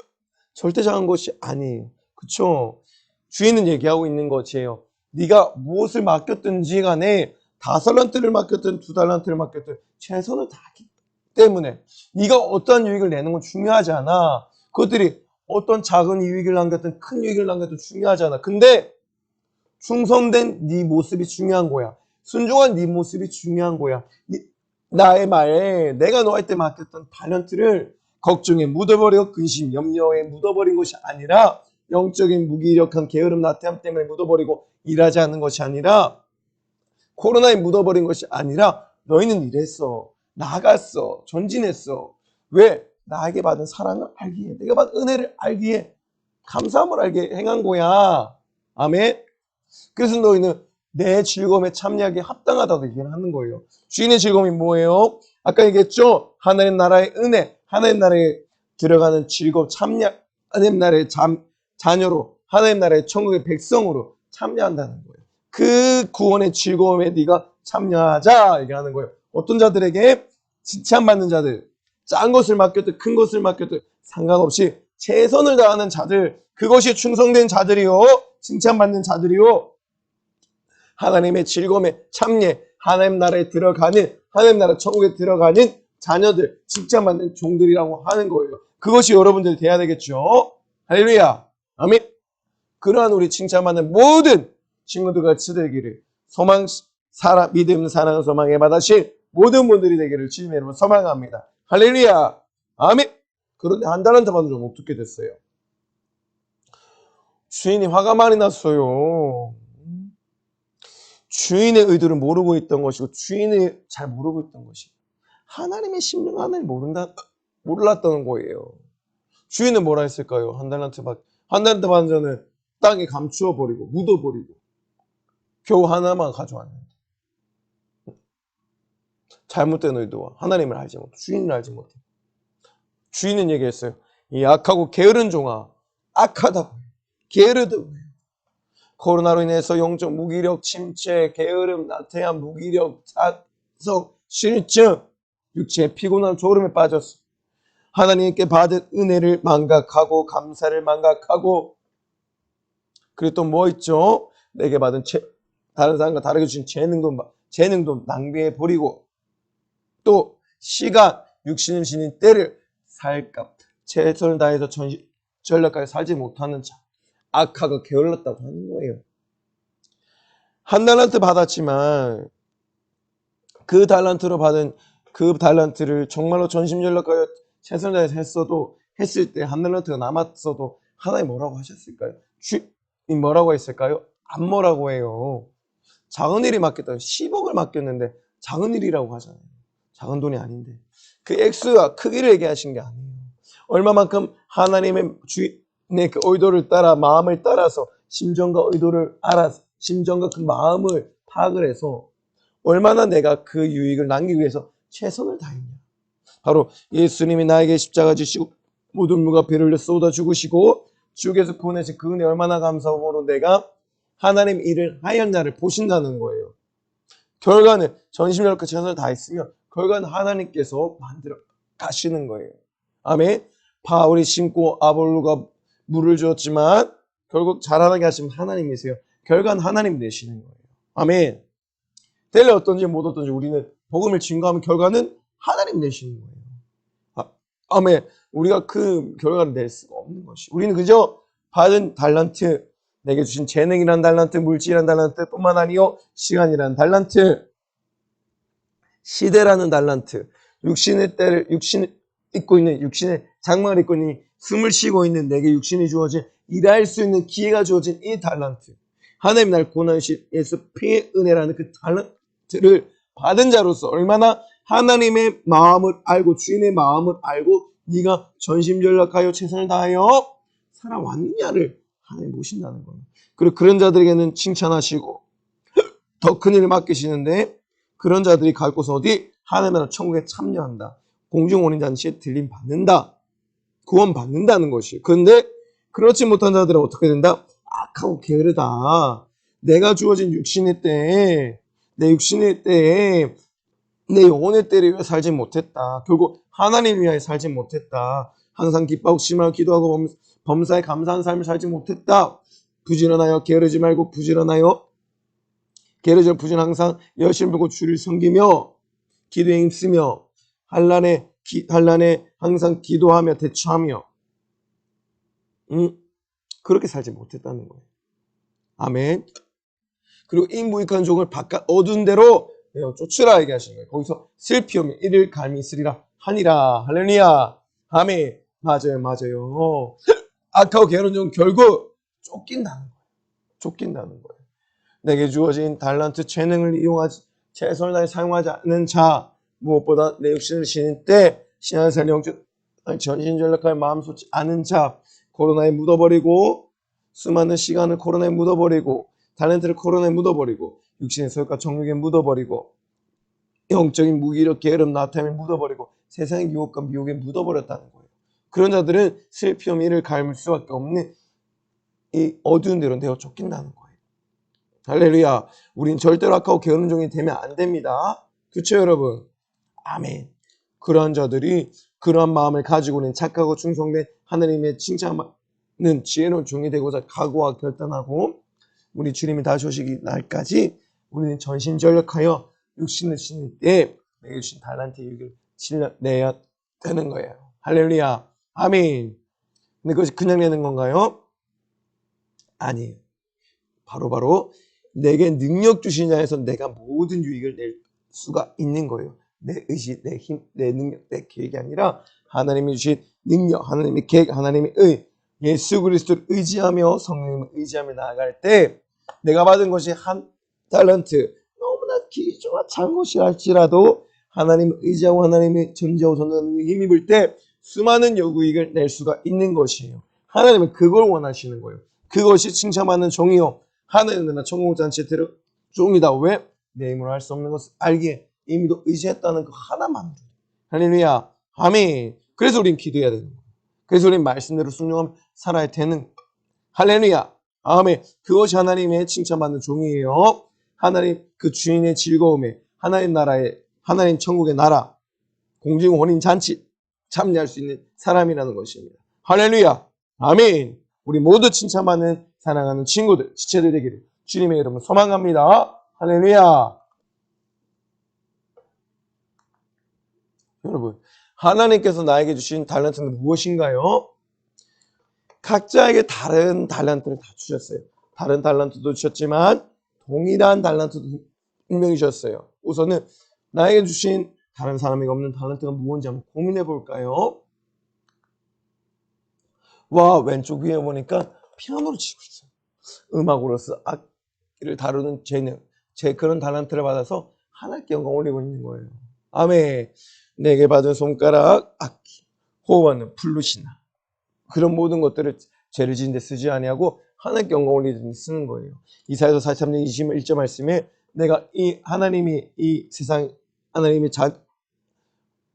절대 작은 것이 아니에요. 그쵸? 주인은 얘기하고 있는 것이에요. 네가 무엇을 맡겼든지 간에 5달란트를 맡겼든 2달란트를 맡겼든 최선을 다하기 때문에 네가 어떠한 유익을 내는 건 중요하지 않아. 그것들이 어떤 작은 유익을 남겼든 큰 유익을 남겼든 중요하지 않아. 근데 충성된 네 모습이 중요한 거야. 순종한 네 모습이 중요한 거야. 나의 말에 내가 너한테 맡겼던 달란트를 걱정에 묻어버리고 근심, 염려에 묻어버린 것이 아니라 영적인 무기력한 게으름, 나태함 때문에 묻어버리고 일하지 않는 것이 아니라 코로나에 묻어버린 것이 아니라 너희는 일했어. 나갔어. 전진했어. 왜? 나에게 받은 사랑을 알기에, 내가 받은 은혜를 알기에, 감사함을 알기에 행한 거야. 아멘. 그래서 너희는 내 즐거움에 참여하기에 합당하다고 얘기를 하는 거예요. 주인의 즐거움이 뭐예요? 아까 얘기했죠? 하나님 나라의 은혜, 하나님 나라에 들어가는 즐거움, 참여, 하나님 나라의 자녀로, 하나님 나라의 천국의 백성으로 참여한다는 거예요. 그 구원의 즐거움에 네가 참여하자 얘기하는 거예요. 어떤 자들에게? 칭찬받는 자들, 작은 것을 맡겼든 큰 것을 맡겼든 상관없이 최선을 다하는 자들, 그것이 충성된 자들이요, 칭찬받는 자들이요, 하나님의 즐거움에 참여, 하나님 나라에 들어가는, 하나님 나라 천국에 들어가는 자녀들, 칭찬받는 종들이라고 하는 거예요. 그것이 여러분들 돼야 되겠죠. 할렐루야. 아멘. 그러한 우리 칭찬받는 모든 친구들과 같이 되기를 믿음, 사랑, 소망에 받으실 모든 분들이 되기를 주님의 이름으로 소망합니다. 할렐루야. 아멘. 그런데 한 달란트 받은 좀 어떻게 됐어요? 주인이 화가 많이 났어요. 주인의 의도를 모르고 있던 것이고 주인을 잘 모르고 있던 것이고 하나님의 심령 하나를 몰랐던 거예요. 주인은 뭐라 했을까요? 한 달란트 받은 자는 땅에 감추어 버리고 묻어버리고 겨우 하나만 가져왔는데 잘못된 의도와 하나님을 알지 못해, 주인을 알지 못해. 주인은 얘기했어요. 이 악하고 게으른 종아, 악하다고 해요. 게으르다고 해요. 코로나로 인해서 영적 무기력, 침체, 게으름, 나태함, 무기력, 자석, 실증, 육체의 피곤함, 졸음에 빠졌어. 하나님께 받은 은혜를 망각하고 감사를 망각하고, 그리고 또 뭐 있죠? 내게 받은 다른 사람과 다르게 주신 재능도 낭비해 버리고, 또 시간, 육신을 지닌 때를 살값, 최선을 다해서 전략하게 살지 못하는 자, 악하고 게을렀다고 하는 거예요. 한 달란트 받았지만 그 달란트로 받은 그 달란트를 정말로 전심전력하여 최선을 다해서 했을 때 한 달란트가 남았어도 하나님 뭐라고 하셨을까요? 주님 뭐라고 했을까요? 안 뭐라고 해요. 작은 일이 맡겼다. 10억을 맡겼는데 작은 일이라고 하잖아요. 작은 돈이 아닌데. 그 액수와 크기를 얘기하신 게 아니에요. 얼마만큼 하나님의 주인의 그 의도를 따라, 마음을 따라서 심정과 의도를 알아서, 심정과 그 마음을 파악을 해서 얼마나 내가 그 유익을 남기기 위해서 최선을 다했냐. 바로 예수님이 나에게 십자가 지시고 모든 무가 피를 흘려 쏟아 죽으시고 주께서 구원하신 그 은혜 얼마나 감사함으로 내가 하나님 일을 하였냐를 보신다는 거예요. 결과는 전심전력과 최선을 다했으면 결과는 하나님께서 만들어 가시는 거예요. 아멘. 바울이 심고 아볼로가 물을 주었지만 결국 자라나게 하시면 하나님이세요. 결과는 하나님 내시는 거예요. 아멘. 될래 어떤지 못 어떤지 우리는 복음을 증거하면 결과는 하나님 내시는 거예요. 아멘. 우리가 그 결과를 낼 수가 없는 것이. 우리는 그저 받은 달란트, 내게 주신 재능이란 달란트, 물질이란 달란트 뿐만 아니요 시간이란 달란트, 시대라는 달란트, 육신의 장막을 입고 있는 숨을 쉬고 있는 내게 육신이 주어진 일할 수 있는 기회가 주어진 이 달란트, 하나님 날 구원하신 예수 피의 은혜라는 그 달란트를 받은 자로서 얼마나 하나님의 마음을 알고 주인의 마음을 알고 네가 전심전력하여 최선을 다하여 살아왔느냐를 하나님 보신다는 거예요. 그리고 그런 자들에게는 칭찬하시고 더 큰 일을 맡기시는데 그런 자들이 갈 곳은 어디? 하나님 나라 천국에 참여한다. 공중원인잔치에 들림 받는다. 구원 받는다는 것이. 그런데 그렇지 못한 자들은 어떻게 된다? 악하고 게으르다. 내가 주어진 육신의 때에 내 육신의 때에 내 영혼의 때를 위해 살지 못했다. 결국 하나님 위하여 살지 못했다. 항상 기뻐하고 심하고 기도하고 범사에 감사한 삶을 살지 못했다. 부지런하여 게으르지 말고 게으르지 말고 항상 열심히 보고 주를 섬기며 기도에 힘쓰며 환난에 항상 기도하며 대처하며 그렇게 살지 못했다는 거예요. 아멘. 그리고 이 무익한 종을 바깥 어두운 데로 내어 쫓으라 얘기하시는 거예요. 거기서 슬피 오면 이를 감히 있으리라 하니라. 할렐루야. 아멘. 맞아요. 악하고 게으른 종은 결국 쫓긴다는 거예요. 내게 주어진 달란트 재능을 이용하지 최선을 다해 사용하지 않는 자, 무엇보다 내 육신을 지닌 때 신앙생활 영적 전신전력하여 마음 쏟지 않은 자, 코로나에 묻어버리고 수많은 시간을 코로나에 묻어버리고 달란트를 코로나에 묻어버리고 육신의 소욕과 정욕에 묻어버리고 영적인 무기력, 게으름, 나태함에 묻어버리고 세상의 유혹과 미혹에 묻어버렸다는 거예요. 그런 자들은 슬피움 이를 갈물 수밖에 없는 이 어두운 데로 내어 쫓긴다는 거예요. 할렐루야. 우린 절대로 악하고 게으른 종이 되면 안 됩니다. 그렇죠 여러분? 아멘. 그러한 자들이 그러한 마음을 가지고는 착하고 충성된 하나님의 칭찬받는 지혜로운 종이 되고자 각오와 결단하고 우리 주님이 다시 오시기 날까지 우리는 전신전력하여 육신을 지닐 때 내게 주신 달란트의 유익을 내야 되는 거예요. 할렐루야. 아멘. 근데 그것이 그냥 내는 건가요? 아니에요. 바로 내게 능력 주신 자에서 내가 모든 유익을 낼 수가 있는 거예요. 내 의지, 내 힘, 내 능력, 내 계획이 아니라 하나님이 주신 능력, 하나님의 계획, 하나님의 의, 예수 그리스도를 의지하며 성령님을 의지하며 나아갈 때 내가 받은 것이 한 달란트 너무나 기초가 잘못이 할지라도 하나님을 의지하고 하나님의 전지하고 전능의 힘입을 때 수많은 요구이익을 낼 수가 있는 것이에요. 하나님은 그걸 원하시는 거예요. 그것이 칭찬받는 종이요. 하나님은 나 천국잔치에 들어 종이다. 왜? 내 힘으로 할 수 없는 것을 알기에 이미도 의지했다는 그 하나만. 할렐루야. 아멘. 그래서 우린 기도해야 되는 거예요. 그래서 우린 말씀대로 순종하며 살아야 되는 거예요. 할렐루야. 아멘. 그것이 하나님의 칭찬받는 종이에요. 하나님 그 주인의 즐거움에 하나님 나라에 하나님 천국의 나라 공중 혼인 잔치 참여할 수 있는 사람이라는 것입니다. 할렐루야. 아멘. 우리 모두 칭찬받는 사랑하는 친구들, 지체들 되기를 주님의 이름으로 소망합니다. 할렐루야. 여러분, 하나님께서 나에게 주신 달란트는 무엇인가요? 각자에게 다른 달란트를 다 주셨어요. 다른 달란트도 주셨지만 동일한 달란트도 분명히 주셨어요. 우선은 나에게 주신 다른 사람에게 없는 달란트가 무엇인지 한번 고민해 볼까요? 와, 왼쪽 위에 보니까 피아노를 치고 있어요. 음악으로서 악기를 다루는 재능, 그런 달란트를 받아서 하나님께 영광 올리고 있는 거예요. 아멘. 내게 받은 손가락, 악기, 호흡하는 플룻이나 그런 모든 것들을 죄를 지은 데 쓰지 아니하고 하나님께 영광 올리는 데 쓰는 거예요. 이사야서 43장 21절 말씀에 내가 이 하나님이 이 세상 하나님의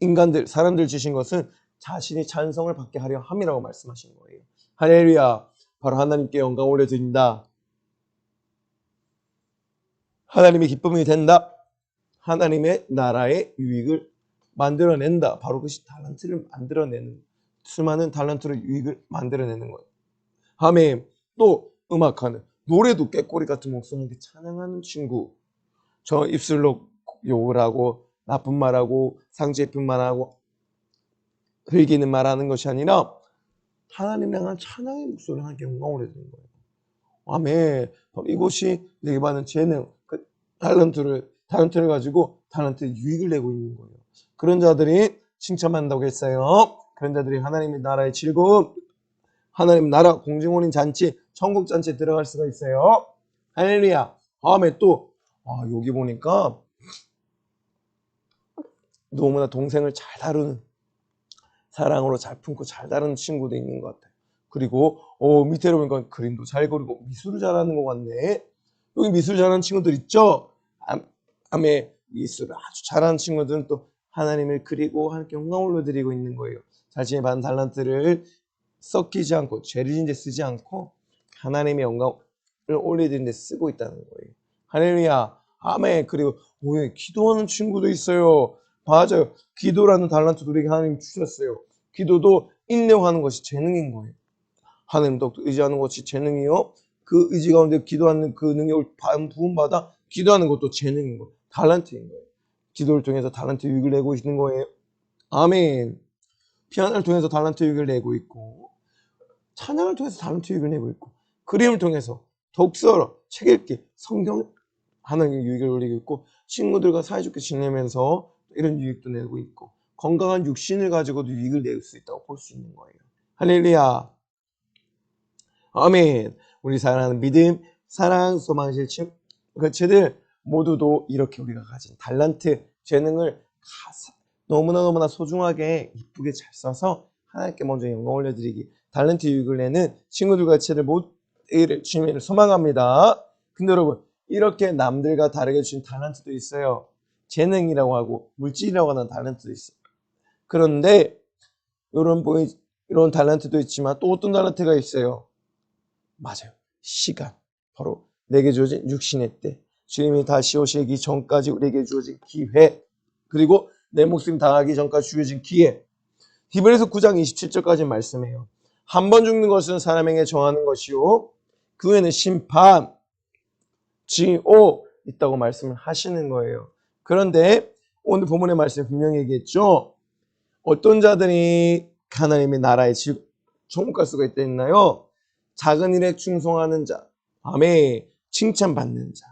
인간들 사람들 주신 것은 자신이 찬성을 받게 하려 함이라고 말씀하시는 거예요. 할렐루야. 바로 하나님께 영광 올려드린다. 하나님의 기쁨이 된다. 하나님의 나라의 유익을 만들어낸다. 바로 그것이 달란트를 만들어내는 수많은 달란트로 유익을 만들어내는 거예요. 아멘. 또 음악하는 노래도 꾀꼬리 같은 목소리로 찬양하는 친구. 저 입술로 욕을 하고 나쁜 말하고 상처입은 말하고 흘기는 말하는 것이 아니라 하나님을 향한 찬양의 목소리를 하나님께 영광을 해드리는 거예요. 아멘. 이것이 내게 받는 재능, 그 달란트를 가지고 달란트의 유익을 내고 있는 거예요. 그런 자들이 칭찬받는다고 했어요. 그런 자들이 하나님의 나라의 즐거움, 하나님 나라 공중혼인 잔치, 천국 잔치에 들어갈 수가 있어요. 할렐루야. 다음에 또 여기 보니까 너무나 동생을 잘 다루는 사랑으로 잘 품고 잘 다루는 친구도 있는 것 같아요. 그리고 밑에 보니까 그림도 잘 그리고 미술을 잘하는 것 같네. 여기 미술 잘하는 친구들 있죠? 암의 미술을 아주 잘하는 친구들은 또 하나님을 그리고 하나님께 영광 올려드리고 있는 거예요. 자신이 받은 달란트를 썩히지 않고 죄를 짓는 데 쓰지 않고 하나님의 영광을 올려드리는 데 쓰고 있다는 거예요. 할렐루야. 아멘. 그리고 오늘 기도하는 친구도 있어요. 맞아요. 기도라는 달란트도 우리에게 하나님 주셨어요. 기도도 인내하는 것이 재능인 거예요. 하나님도 의지하는 것이 재능이요. 그 의지 가운데 기도하는 그 능력을 부음받아 기도하는 것도 재능인 거예요. 달란트인 거예요. 기도를 통해서 달란트 유익을 내고 있는 거예요. 아멘. 피아노를 통해서 달란트 유익을 내고 있고, 찬양을 통해서 달란트 유익을 내고 있고, 그림을 통해서 독서, 책 읽기, 성경 하나님의 유익을 올리고 있고, 친구들과 사이좋게 지내면서 이런 유익도 내고 있고, 건강한 육신을 가지고도 유익을 낼 수 있다고 볼 수 있는 거예요. 할렐루야. 아멘. 우리 사랑하는 믿음, 사랑, 소망실 친구들 모두도 이렇게 우리가 가진 달란트, 재능을 너무나 소중하게 이쁘게 잘 써서 하나님께 먼저 영광 올려드리기, 달란트 유익을 내는 친구들과 제를 모두를 주님을 소망합니다. 근데 여러분, 이렇게 남들과 다르게 주신 달란트도 있어요. 재능이라고 하고 물질이라고 하는 달란트도 있어요. 그런데 이런 달란트도 있지만 또 어떤 달란트가 있어요? 맞아요. 시간. 바로 내게 주어진 육신의 때. 주님이 다시 오시기 전까지 우리에게 주어진 기회. 그리고 내 목숨 당하기 전까지 주어진 기회. 히브리서 9장 27절까지 말씀해요. 한 번 죽는 것은 사람에게 정하는 것이요. 그 후에는 심판, 지옥 있다고 말씀을 하시는 거예요. 그런데 오늘 본문의 말씀에 분명히 얘기했죠. 어떤 자들이 하나님의 나라에 천국 수가 있다 했나요? 작은 일에 충성하는 자, 아멘, 칭찬받는 자,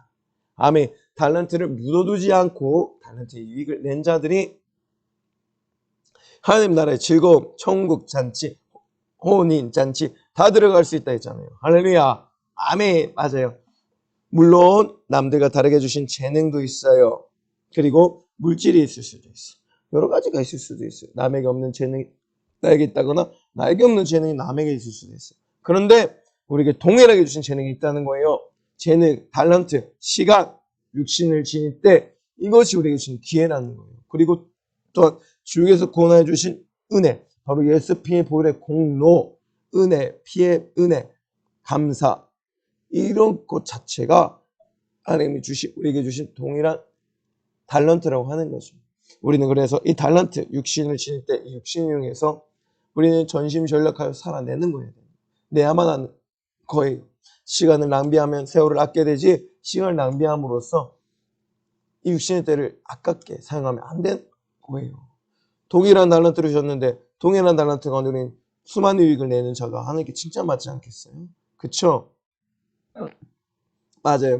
아멘, 달란트를 묻어두지 않고 달란트의 유익을 낸 자들이 하나님 나라의 즐거움, 천국 잔치, 혼인 잔치 다 들어갈 수 있다 했잖아요. 할렐루야. 아멘. 맞아요. 물론 남들과 다르게 주신 재능도 있어요. 그리고 물질이 있을 수도 있어요. 여러 가지가 있을 수도 있어요. 남에게 없는 재능이 나에게 있다거나 나에게 없는 재능이 남에게 있을 수도 있어요. 그런데 우리에게 동일하게 주신 재능이 있다는 거예요. 재능, 달란트, 시간, 육신을 지닐 때 이것이 우리에게 주신 기회라는 거예요. 그리고 또한 주에서 구원해 주신 은혜, 바로 예수 피의 보혈의 공로, 은혜, 피의 은혜, 감사, 이런 것 자체가 하나님이 우리에게 주신 동일한 달란트라고 하는 거죠. 우리는 그래서 이 달란트, 육신을 지닐 때 이 육신을 이용해서 우리는 전심전력하여 살아내는 거예요. 내야만 하는 거예요. 시간을 낭비하면 세월을 아껴야 되지, 시간을 낭비함으로써 이 육신의 때를 아깝게 사용하면 안 되는 거예요. 동일한 달란트를 주셨는데 동일한 달란트 가운데 우리는 수많은 유익을 내는 자가 하나님께 칭찬받지 않겠어요? 그쵸? 맞아요.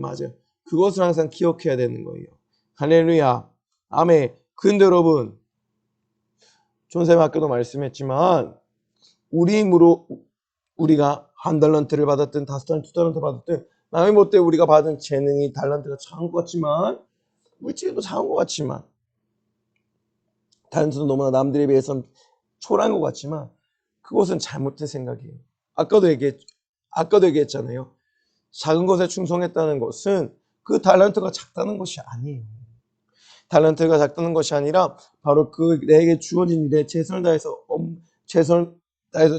그것을 항상 기억해야 되는 거예요. 할렐루야. 아멘. 근데 여러분, 존쌤 아까도 말씀했지만 우리 힘으로 우리가 한 달란트를 받았든 5달란트, 2달란트 받았든 남의 못돼 우리가 받은 재능이 달란트가 작은 것 같지만 물질도 작은 것 같지만 달란트도 너무나 남들에 비해서는 초라한 것 같지만 그것은 잘못된 생각이에요. 아까도 얘기했잖아요. 작은 것에 충성했다는 것은 그 달란트가 작다는 것이 아니에요. 달란트가 작다는 것이 아니라 바로 그 내게 주어진 일에 최선을 다해서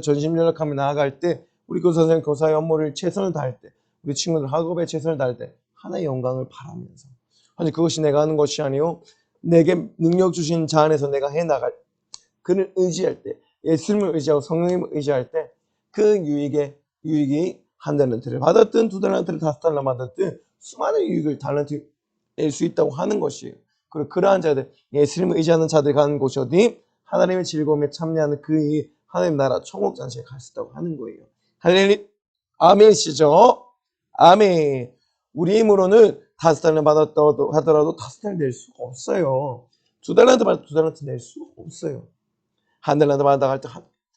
전심전력하며 나아갈 때, 우리 교사 선생님 교사의 업무를 최선을 다할 때, 우리 친구들 학업에 최선을 다할 때 하나의 영광을 바라면서, 아니 그것이 내가 하는 것이 아니요 내게 능력 주신 자 안에서 내가 해나갈, 그를 의지할 때, 예수님을 의지하고 성령님을 의지할 때 그 유익이 한 달란트를 받았든 2달란트를 5달란트 받았든 수많은 유익을 달란트 낼 수 있다고 하는 것이에요. 그리고 그러한 자들, 예수님을 의지하는 자들 가는 곳이 어디? 하나님의 즐거움에 참여하는 그 하나님 나라 천국 잔치에 갈 수 있다고 하는 거예요. 할렐루야. 아멘이시죠? 아멘. 우리 힘으로는 5달란트 받았다고 하더라도 5달란트 낼 수가 없어요. 2달란트 받아도 2달란트 낼 수가 없어요. 1달란트 받았다고 할 때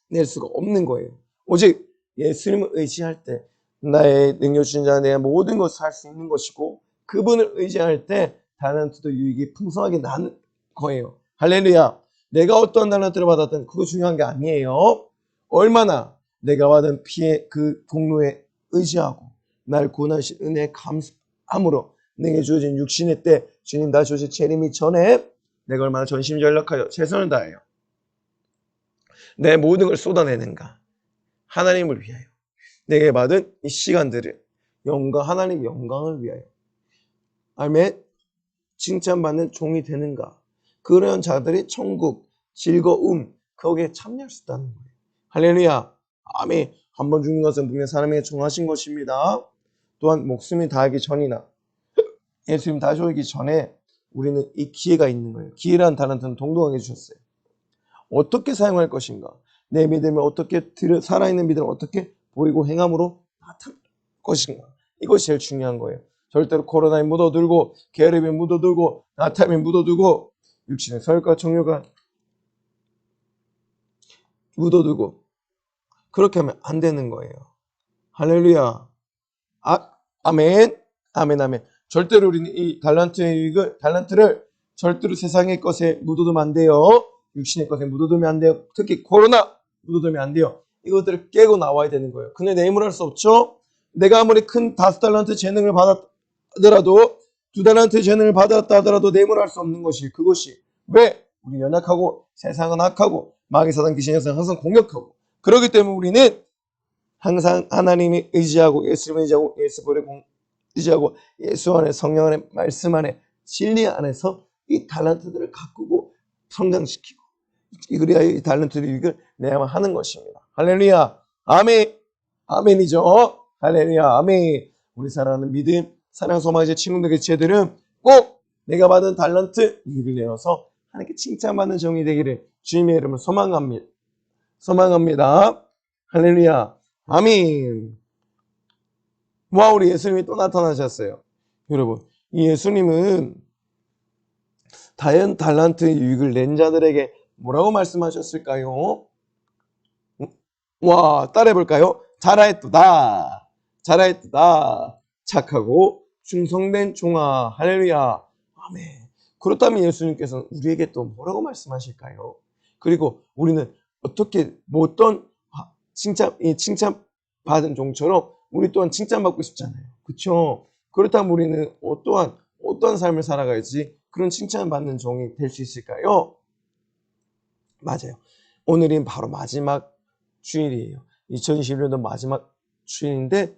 낼 수가 없는 거예요. 오직 예수님을 의지할 때 나의 능력 주신 자 내가 모든 것을 할 수 있는 것이고, 그분을 의지할 때 달란트도 유익이 풍성하게 나는 거예요. 할렐루야. 내가 어떤 달란트를 받았든 그거 중요한 게 아니에요. 얼마나 내가 받은 피의 그 공로에 의지하고 날 구원하신 은혜에 감사함으로 내게 주어진 육신의 때 주님 다시 오실 재림이 전에 내가 얼마나 전심전력하여 최선을 다하여 내 모든 걸 쏟아내는가. 하나님을 위하여 내게 받은 이 시간들을 하나님 영광을 위하여 아멘. 칭찬받는 종이 되는가. 그런 자들이 천국 즐거움 거기에 참여할 수 있다는 거예요. 할렐루야. 아멘. 한 번 죽는 것은 분명 사람에게 정하신 것입니다. 또한 목숨이 다하기 전이나 예수님 다시 오기 전에 우리는 이 기회가 있는 거예요. 기회라는 단어는 동등하게 주셨어요. 어떻게 사용할 것인가. 내 믿음을 어떻게 살아있는 믿음을 어떻게 보이고 행함으로 나타낼 것인가. 이것이 제일 중요한 거예요. 절대로 코로나에 묻어들고 게으름에 묻어들고 나타남에 묻어들고 육신의 서열과 정욕과 묻어들고 그렇게 하면 안 되는 거예요. 할렐루야. 아멘. 아멘. 아멘. 절대로 우리는 이 달란트를 절대로 세상의 것에 묻어두면 안 돼요. 육신의 것에 묻어두면 안 돼요. 특히 코로나 묻어두면 안 돼요. 이것들을 깨고 나와야 되는 거예요. 그냥 내 힘으로 할 수 없죠. 내가 아무리 큰 5달란트 재능을 받았더라도 2달란트 재능을 받았다 하더라도 내 힘으로 할 수 없는 것이 그것이 왜? 우리 연약하고 세상은 악하고 마귀 사단 귀신의 영은 항상 공격하고 그렇기 때문에 우리는 항상 하나님이 의지하고 예수님을 의지하고 예수를 의지하고 예수 안에 성령 안에 말씀 안에 진리 안에서 이 달란트들을 가꾸고 성장시키고 그래야 이 달란트의 유익을 내야만 하는 것입니다. 할렐루야. 아멘. 아멘이죠. 할렐루야. 아멘. 우리 사랑하는 믿음 사랑 소망의 친구들의 제들은 꼭 내가 받은 달란트 유익을 내어서 하나님께 칭찬받는 정이 되기를 주님의 이름으로 소망합니다. 할렐루야. 아멘. 와, 우리 예수님이 또 나타나셨어요. 여러분, 이 예수님은 다연 달란트 유익을 낸 자들에게 뭐라고 말씀하셨을까요? 와, 따라해볼까요? 잘하였도다. 잘하였도다. 착하고 충성된 종아. 할렐루야. 아멘. 그렇다면 예수님께서는 우리에게 또 뭐라고 말씀하실까요? 그리고 우리는 어떻게 어떤 칭찬 받은 종처럼 우리 또한 칭찬받고 싶잖아요. 그렇죠? 그렇다면 우리는 어떠한 삶을 살아가야지 그런 칭찬을 받는 종이 될 수 있을까요? 맞아요. 오늘은 바로 마지막 주일이에요. 2021년도 마지막 주일인데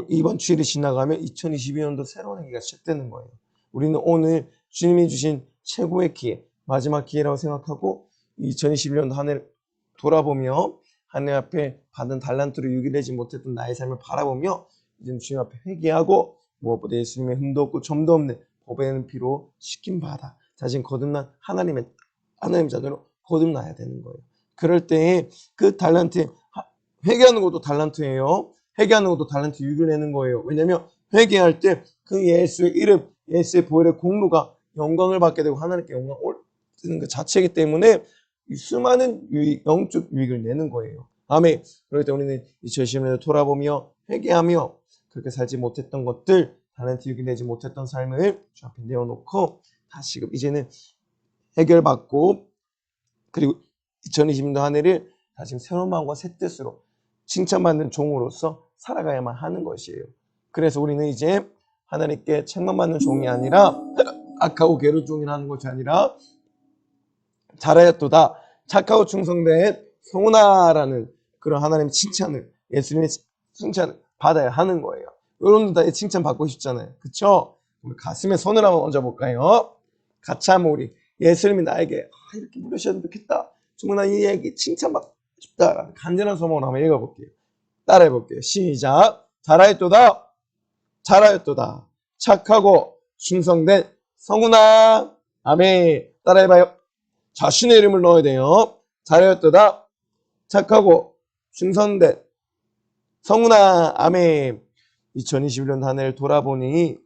이번 주일이 지나가면 2022년도 새로운 해가 시작되는 거예요. 우리는 오늘 주님이 주신 최고의 기회, 마지막 기회라고 생각하고 2021년도 한 해를 돌아보며 하나님 앞에 받은 달란트로 유기되지 못했던 나의 삶을 바라보며 이제 주님 앞에 회개하고 무엇보다 예수님의 흠도 없고 점도 없는 보배는 피로 씻김 받아 자신 거듭난 하나님 자녀로 거듭나야 되는 거예요. 그럴 때에 그 달란트 회개하는 것도 달란트예요. 회개하는 것도 달란트 유익을 내는 거예요. 왜냐하면 회개할 때 그 예수의 이름, 예수의 보혈의 공로가 영광을 받게 되고 하나님께 영광을 올리는 그 자체이기 때문에 수많은 영적 유익을 내는 거예요. 아멘. 그럴 때 우리는 2020년을 돌아보며 회개하며 그렇게 살지 못했던 것들, 달란트 유익을 내지 못했던 삶을 주 앞에 내어놓고 다시금 이제는 해결받고 그리고 2020년도 한 해를 다시 새로운 마음과 새 뜻으로 칭찬받는 종으로서 살아가야만 하는 것이에요. 그래서 우리는 이제 하나님께 책망받는 종이 아니라 악하고 괴로운 종이라는 것이 아니라 잘하였도다 착하고 충성된 성훈아라는 그런 하나님의 칭찬을 예수님의 칭찬을 받아야 하는 거예요. 여러분도 다 칭찬 받고 싶잖아요. 그쵸? 우리 가슴에 손을 한번 얹어볼까요? 같이 한번 우리 예수님이 나에게 이렇게 부르셨으면 좋겠다. 정말 나 이 얘기 칭찬받고 싶다. 간절한 소망을 한번 읽어볼게요. 따라해볼게요. 시작. 잘하였도다. 잘하였도다. 착하고 충성된 성훈아. 아멘. 따라해봐요. 자신의 이름을 넣어야 돼요. 잘하였도다. 착하고 충성된 성훈아. 아멘. 2021년 한 해를 돌아보니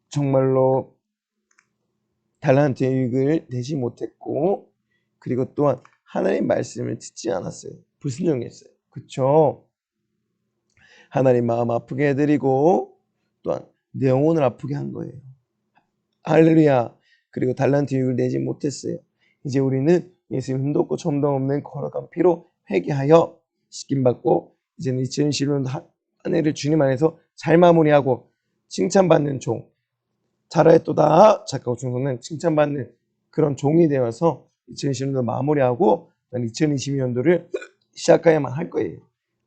정말로 달란트의 유익을 내지 못했고 그리고 또한 하나님 말씀을 듣지 않았어요. 불순종했어요. 그쵸? 하나님 마음 아프게 해드리고 또한 내 영혼을 아프게 한 거예요. 할렐루야. 그리고 달란트 유익을 내지 못했어요. 이제 우리는 예수님 흠도 없고 점도 없는 거룩한 피로 회개하여 씻김받고 이제는 2021년 한 해를 주님 안에서 잘 마무리하고 칭찬받는 종, 잘하였도다 착하고 충성된 칭찬받는 그런 종이 되어서 2020년도 마무리하고 2022년도를 시작해야만 할 거예요.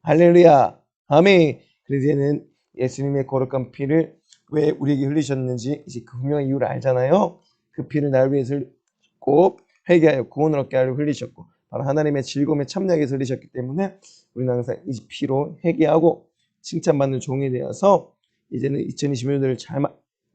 할렐루야, 아멘. 그래서 이제는 예수님의 거룩한 피를 왜 우리에게 흘리셨는지 이제 그 분명한 이유를 알잖아요. 그 피를 날 위해서 꼭 회개하여 구원을 얻게 하려 흘리셨고, 바로 하나님의 즐거움에 참여하기 위해서 흘리셨기 때문에 우리는 항상 이 피로 회개하고 칭찬받는 종이 되어서 이제는 2020년도를 잘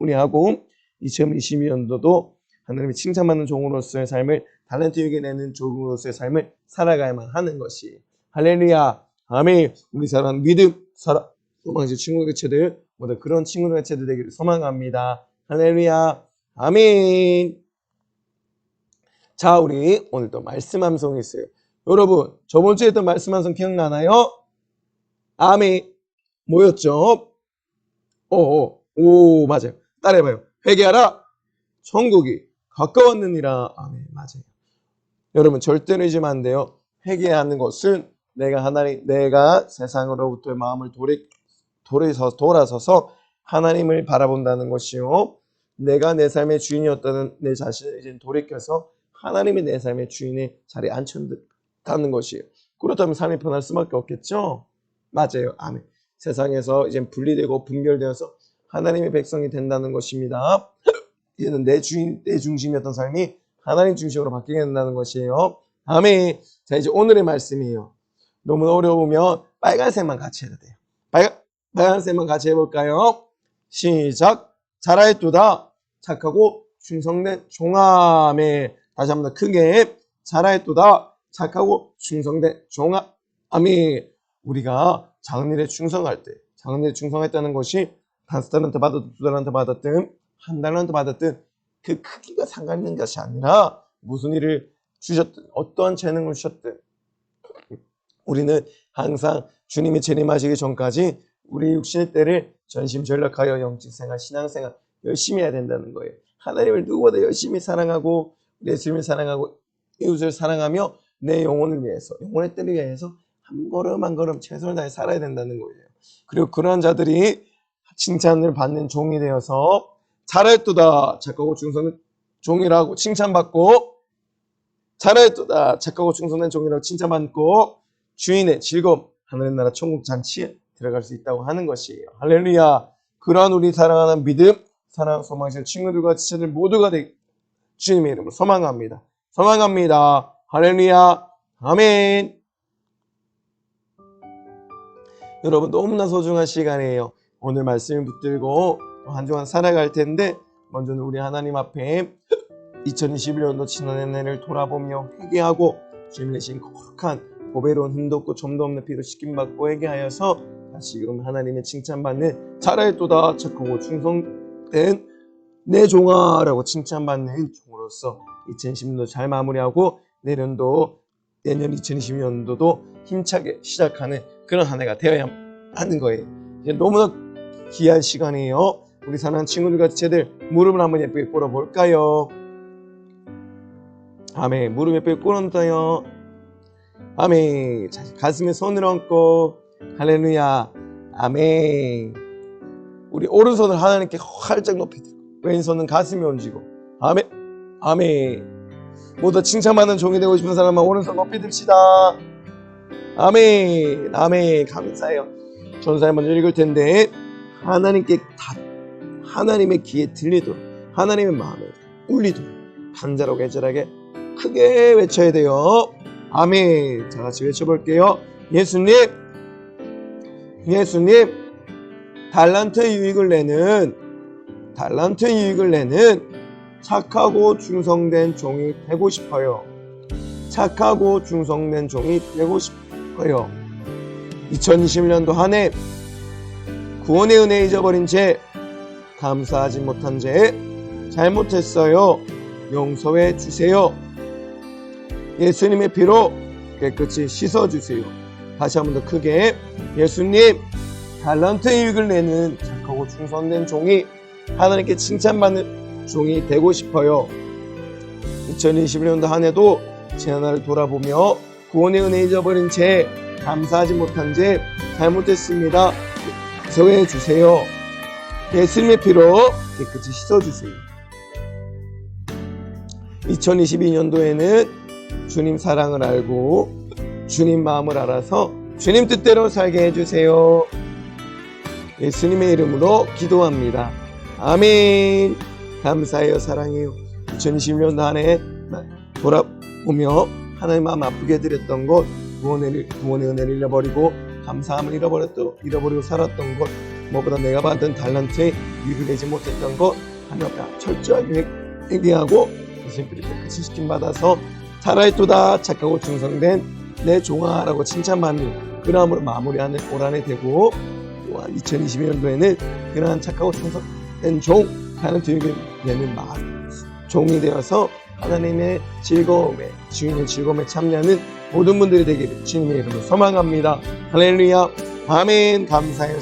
마무리하고 2022년도도 하나님의 칭찬받는 종으로서의 삶을 달란트 유익에 내는 종으로서의 삶을 살아가야만 하는 것이 할렐루야, 아멘. 우리 사랑하는 믿음, 사랑, 소망의 친구 교체들 모두 그런 친구 교체들 되기를 소망합니다. 할렐루야, 아멘. 자, 우리 오늘 또 말씀 함송이 있어요. 여러분, 저번 주에 했던 말씀 함송 기억나나요? 아멘. 뭐였죠? 오, 맞아요. 따라해봐요. 회개하라. 천국이 가까웠느니라. 아멘. 맞아요. 여러분, 절대로 잊으면 안 돼요. 회개하는 것은 내가 세상으로부터의 마음을 돌아서서 하나님을 바라본다는 것이요. 내가 내 삶의 주인이었다는 내 자신을 이제 돌이켜서 하나님이 내 삶의 주인의 자리에 앉힌다는 것이에요. 그렇다면 삶이 편할 수밖에 없겠죠? 맞아요. 아멘. 세상에서 이제 분리되고 분별되어서 하나님의 백성이 된다는 것입니다. 이제는 내 중심이었던 삶이 하나님 중심으로 바뀌게 된다는 것이에요. 아멘. 자, 이제 오늘의 말씀이에요. 너무 어려우면 빨간색만 같이 해도 돼요. 빨간색만 같이 해볼까요? 시작. 잘하였도다. 착하고 충성된 종아멘. 다시 한번 더 크게. 잘하였도다. 착하고 충성된 종아. 아멘. 우리가 작은 일에 충성할 때, 작은 일에 충성했다는 것이 5달란트 받았든 2달란트 받았든 1달란트 받았든 그 크기가 상관있는 것이 아니라 무슨 일을 주셨든 어떠한 재능을 주셨든 우리는 항상 주님이 재림하시기 전까지 우리 육신의 때를 전심전력하여 영적생활, 신앙생활 열심히 해야 된다는 거예요. 하나님을 누구보다 열심히 사랑하고 예수님을 사랑하고 이웃을 사랑하며 내 영혼을 위해서, 영혼의 때를 위해서 한 걸음 한 걸음 최선을 다해 살아야 된다는 거예요. 그리고 그러한 자들이 칭찬을 받는 종이 되어서 잘하였도다 착하고 충성된 종이라고 칭찬받고, 잘하였도다 착하고 충성된 종이라고 칭찬받고 주인의 즐거움, 하늘의 나라 천국 잔치에 들어갈 수 있다고 하는 것이에요. 할렐루야. 그러한 우리 사랑하는 믿음, 사랑, 소망하시는 친구들과 지체들 모두가 되기 주님의 이름으로 소망합니다. 할렐루야. 아멘. 여러분, 너무나 소중한 시간이에요. 오늘 말씀을 붙들고 한 주간 살아갈 텐데, 먼저는 우리 하나님 앞에 2021년도 지난 한 해를 돌아보며 회개하고 주님 내신 거룩한 보배로운 흠도 없고 점도 없는 피로 씻김받고 회개하여서 다시금 하나님의 칭찬받는 잘하였도다 착하고 충성된 내 종아라고 칭찬받는 종으로서 2020년도 잘 마무리하고 내년 2020년도도 힘차게 시작하는 그런 한 해가 되어야 하는 거예요. 이제 너무나 귀한 시간이에요. 우리 사랑하는 친구들과 지체들 무릎을 한번 예쁘게 꿇어볼까요? 아멘. 무릎 예쁘게 꿇었어요. 아멘. 가슴에 손을 얹고 할렐루야. 아멘. 우리 오른손을 하나님께 활짝 높이 들고 왼손은 가슴에 얹고 아멘. 아멘. 모두 칭찬받는 종이 되고 싶은 사람은 오른손 높이 듭시다. 아멘. 아멘. 감사해요. 전사에 먼저 읽을 텐데 하나님의 귀에 들리도록, 하나님의 마음에 울리도록 간절하고 애절하게 크게 외쳐야 돼요. 아멘. 자, 같이 외쳐볼게요. 예수님, 달란트 유익을 내는 착하고 충성된 종이 되고 싶어요. 착하고 충성된 종이 되고 싶어요. 2021년도 한 해 구원의 은혜 잊어버린 죄, 감사하지 못한 죄, 잘못했어요. 용서해 주세요. 예수님의 피로 깨끗이 씻어주세요. 다시 한 번 더 크게. 예수님, 달란트 유익을 내는 착하고 충성된 종이, 하나님께 칭찬받는 종이 되고 싶어요. 2021년도 한 해도 지난해를 돌아보며 구원의 은혜 잊어버린 죄, 감사하지 못한 죄, 잘못했습니다. 용서해 주세요. 예수님의 피로 깨끗이 씻어주세요. 2022년도에는 주님 사랑을 알고 주님 마음을 알아서 주님 뜻대로 살게 해주세요. 예수님의 이름으로 기도합니다. 아멘. 감사해요. 사랑해요. 2021년도 한 해 돌아보며 하나님 마음 아프게 해드렸던 것, 구원의 은혜를 잃어버리고 감사함을 잃어버리고 살았던 것, 무엇보다 내가 받은 달란트에 유익을 내지 못했던 것 하나님 앞에 철저하게 회개하고 예수님께로 깨끗이 시킴받아서 살아있도다 착하고 충성된 내 종아라고 칭찬받는 그러함으로 마무리하는 올 한 해 되고, 또한 2022년도에는 그러한 착하고 충성된 종, 달란트 유익을 내는 종이 되어서 하나님의 즐거움에, 주인의 즐거움에 참여하는 모든 분들이 되기를 주님의 이름으로 소망합니다. 할렐루야. 아멘. 감사해요.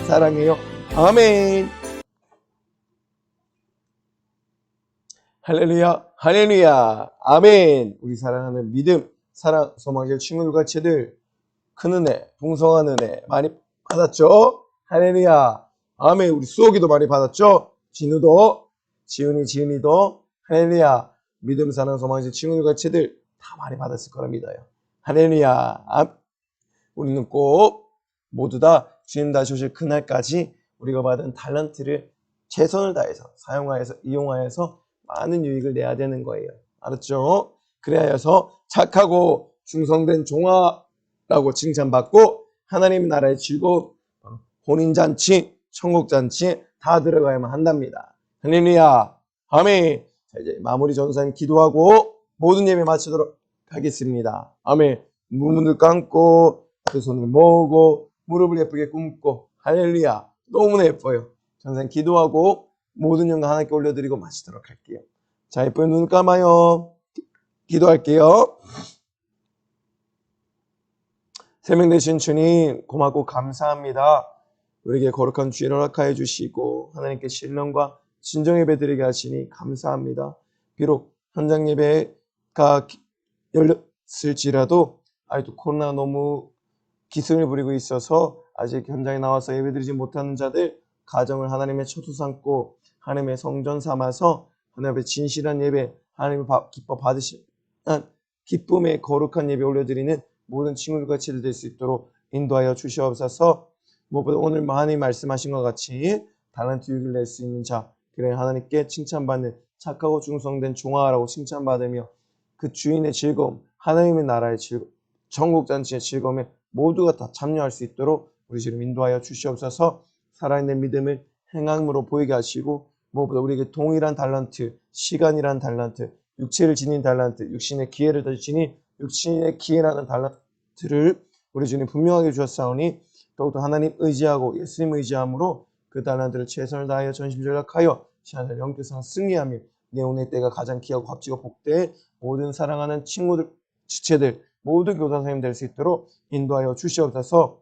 사랑해요. 아멘. 할렐루야. 할렐루야. 아멘. 우리 사랑하는 믿음, 사랑, 소망의 친구들과 제들 큰 은혜, 풍성한 은혜 많이 받았죠? 할렐루야. 아멘. 우리 수옥이도 많이 받았죠? 진우도, 지은이도, 할렐루야. 믿음, 사랑, 소망의 친구들과 제들 다 많이 받았을 거라 믿어요. 할렐루야. 우리는 꼭 모두 다 주님 다시 오실 그날까지 우리가 받은 달란트를 최선을 다해서 사용하여서 이용하여서 많은 유익을 내야 되는 거예요. 알았죠? 그래야 해서 착하고 충성된 종아라고 칭찬받고 하나님 나라의 즐거움, 혼인잔치, 천국잔치 다 들어가야만 한답니다. 할렐루야. 아멘. 자, 이제 마무리 전사님 기도하고 모든 예배 마치도록 하겠습니다. 아멘. 문을 감고 그 손을 모으고 무릎을 예쁘게 꿇고 할렐루야. 너무나 예뻐요. 전사님 기도하고 모든 영광 하나님께 올려드리고 마치도록 할게요. 자, 예쁜 눈 감아요. 기도할게요. 생명 되신 주님 고맙고 감사합니다. 우리에게 거룩한 주일 허락하여 주시고 하나님께 신령과 진정 예배 드리게 하시니 감사합니다. 비록 현장 예배가 열렸을지라도 아직도 코로나 너무 기승을 부리고 있어서 아직 현장에 나와서 예배드리지 못하는 자들 가정을 하나님의 처소 삼고 하나님의 성전 삼아서 하나님의 진실한 예배, 하나님의 기뻐 받으시는 기쁨의 거룩한 예배 올려드리는 모든 친구들과 치들 될 수 있도록 인도하여 주시옵소서. 무엇보다 오늘 하나님 말씀하신 것 같이 달란트 유익을 낼 수 있는 자, 그래 하나님께 칭찬받는 착하고 충성된 종아라고 칭찬받으며 그 주인의 즐거움, 하나님의 나라의 즐거움, 천국잔치의 즐거움에 모두가 다 참여할 수 있도록 우리 지금 인도하여 주시옵소서. 살아있는 믿음을 행함으로 보이게 하시고 무엇보다 우리에게 동일한 달란트, 시간이란 달란트, 육체를 지닌 달란트, 육신의 기회를 지닌 육신의 기회라는 달란트를 우리 주님 분명하게 주셨사오니 더욱더 하나님 의지하고 예수님 의지함으로 그 달란트를 최선을 다하여 전심전력하여 시간을 영교상 승리하며 내오늘 때가 가장 귀하고 값지고 복되에 모든 사랑하는 친구들, 지체들 모두 교사 선생님 될 수 있도록 인도하여 주시옵소서.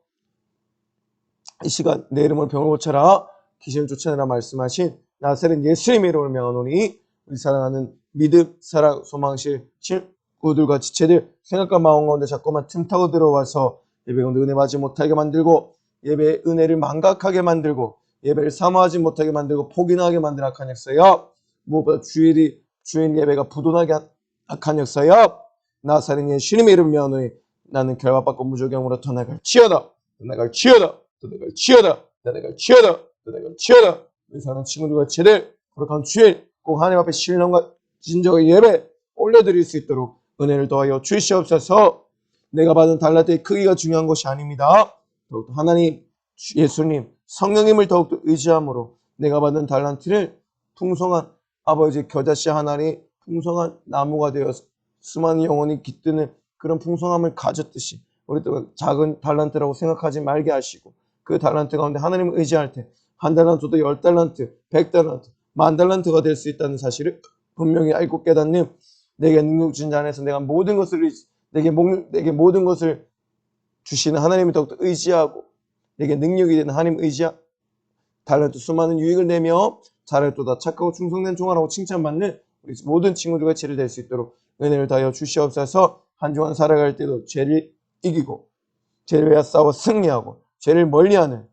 이 시간 내 이름으로 병을 고쳐라 귀신을 쫓아내라 말씀하신 나사렛 예수님의 이름으로 명하노니 우리 사랑하는 믿음, 사랑, 소망실 친구들과 지체들 생각과 마음 가운데 자꾸만 틈타고 들어와서 예배 가운데 은혜 받지 못하게 만들고 예배의 은혜를 망각하게 만들고 예배를 사모하지 못하게 만들고 포기하게 만든 악한 역사여, 무엇보다 주일 예배가 부도나게 악한 역사여, 나사렛 예수님의 이름 명하노니 나는 결박받고 무조경으로 떠나갈 치여다, 떠나갈 치여다, 떠나갈 치여다, 떠나갈 치여다, 떠나갈 치여다. 우리 사랑하는 친구들과 제들 거룩한 주일 꼭 하나님 앞에 신령과 진정의 예배 올려드릴 수 있도록 은혜를 더하여 주시옵소서. 내가 받은 달란트의 크기가 중요한 것이 아닙니다. 더욱더 하나님, 예수님, 성령님을 더욱더 의지함으로 내가 받은 달란트를 풍성한 아버지 겨자씨 하나니 풍성한 나무가 되어서 수많은 영혼이 깃드는 그런 풍성함을 가졌듯이 우리 또 작은 달란트라고 생각하지 말게 하시고 그 달란트 가운데 하나님을 의지할 때 한 달란트도 10달란트, 100달란트, 10,000달란트가 될 수 있다는 사실을 분명히 알고 깨닫는 내게 능력 주신 자 안에서 내가 모든 것을 내게 모든 것을 주시는 하나님을 더욱더 의지하고 내게 능력이 되는 하나님 의지하 달란트 수많은 유익을 내며 잘했도다 착하고 충성된 종아라고 칭찬받는 우리 모든 친구들과 죄를 될 수 있도록 은혜를 다하여 주시옵소서. 한 주간 살아갈 때도 죄를 이기고 죄를 위하여 싸워 승리하고 죄를 멀리하는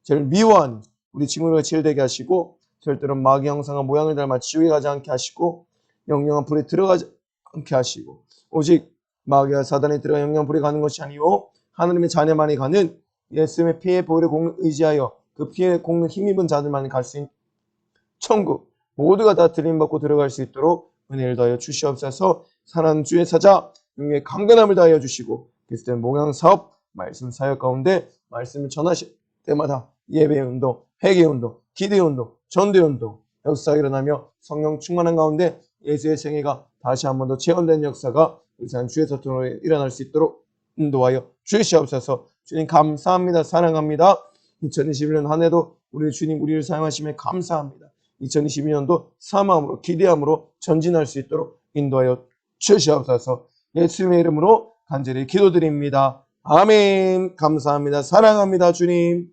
죄를 미워하는 우리 친구들과 치유되게 하시고 절대로 마귀 형상과 모양을 닮아 지옥에 가지 않게 하시고 영영한 불에 들어가지 않게 하시고 오직 마귀와 사단에 들어가 영영한 불에 가는 것이 아니오 하나님의 자녀만이 가는 예수님의 피의 보혈의 공을 의지하여 그 피의 공을 힘입은 자들만이 갈 수 있는 천국 모두가 다 들림받고 들어갈 수 있도록 은혜를 더하여 주시옵소서. 사랑하는 주의 사자 용의 강건함을 다하여 주시고 그리스도의 모양 사업 말씀 사역 가운데 말씀을 전하실 때마다 예배 운동, 회개 운동, 기대 운동, 전도 운동 역사가 일어나며 성령 충만한 가운데 예수의 생애가 다시 한 번 더 체험된 역사가 의사한 주의 소통으로 일어날 수 있도록 인도하여 주시옵소서. 주님 감사합니다. 사랑합니다. 2021년 한 해도 우리 주님 우리를 사용하심에 감사합니다. 2022년도 사모함으로 기대함으로 전진할 수 있도록 인도하여 주시옵소서. 예수님의 이름으로 간절히 기도드립니다. 아멘. 감사합니다. 사랑합니다. 주님.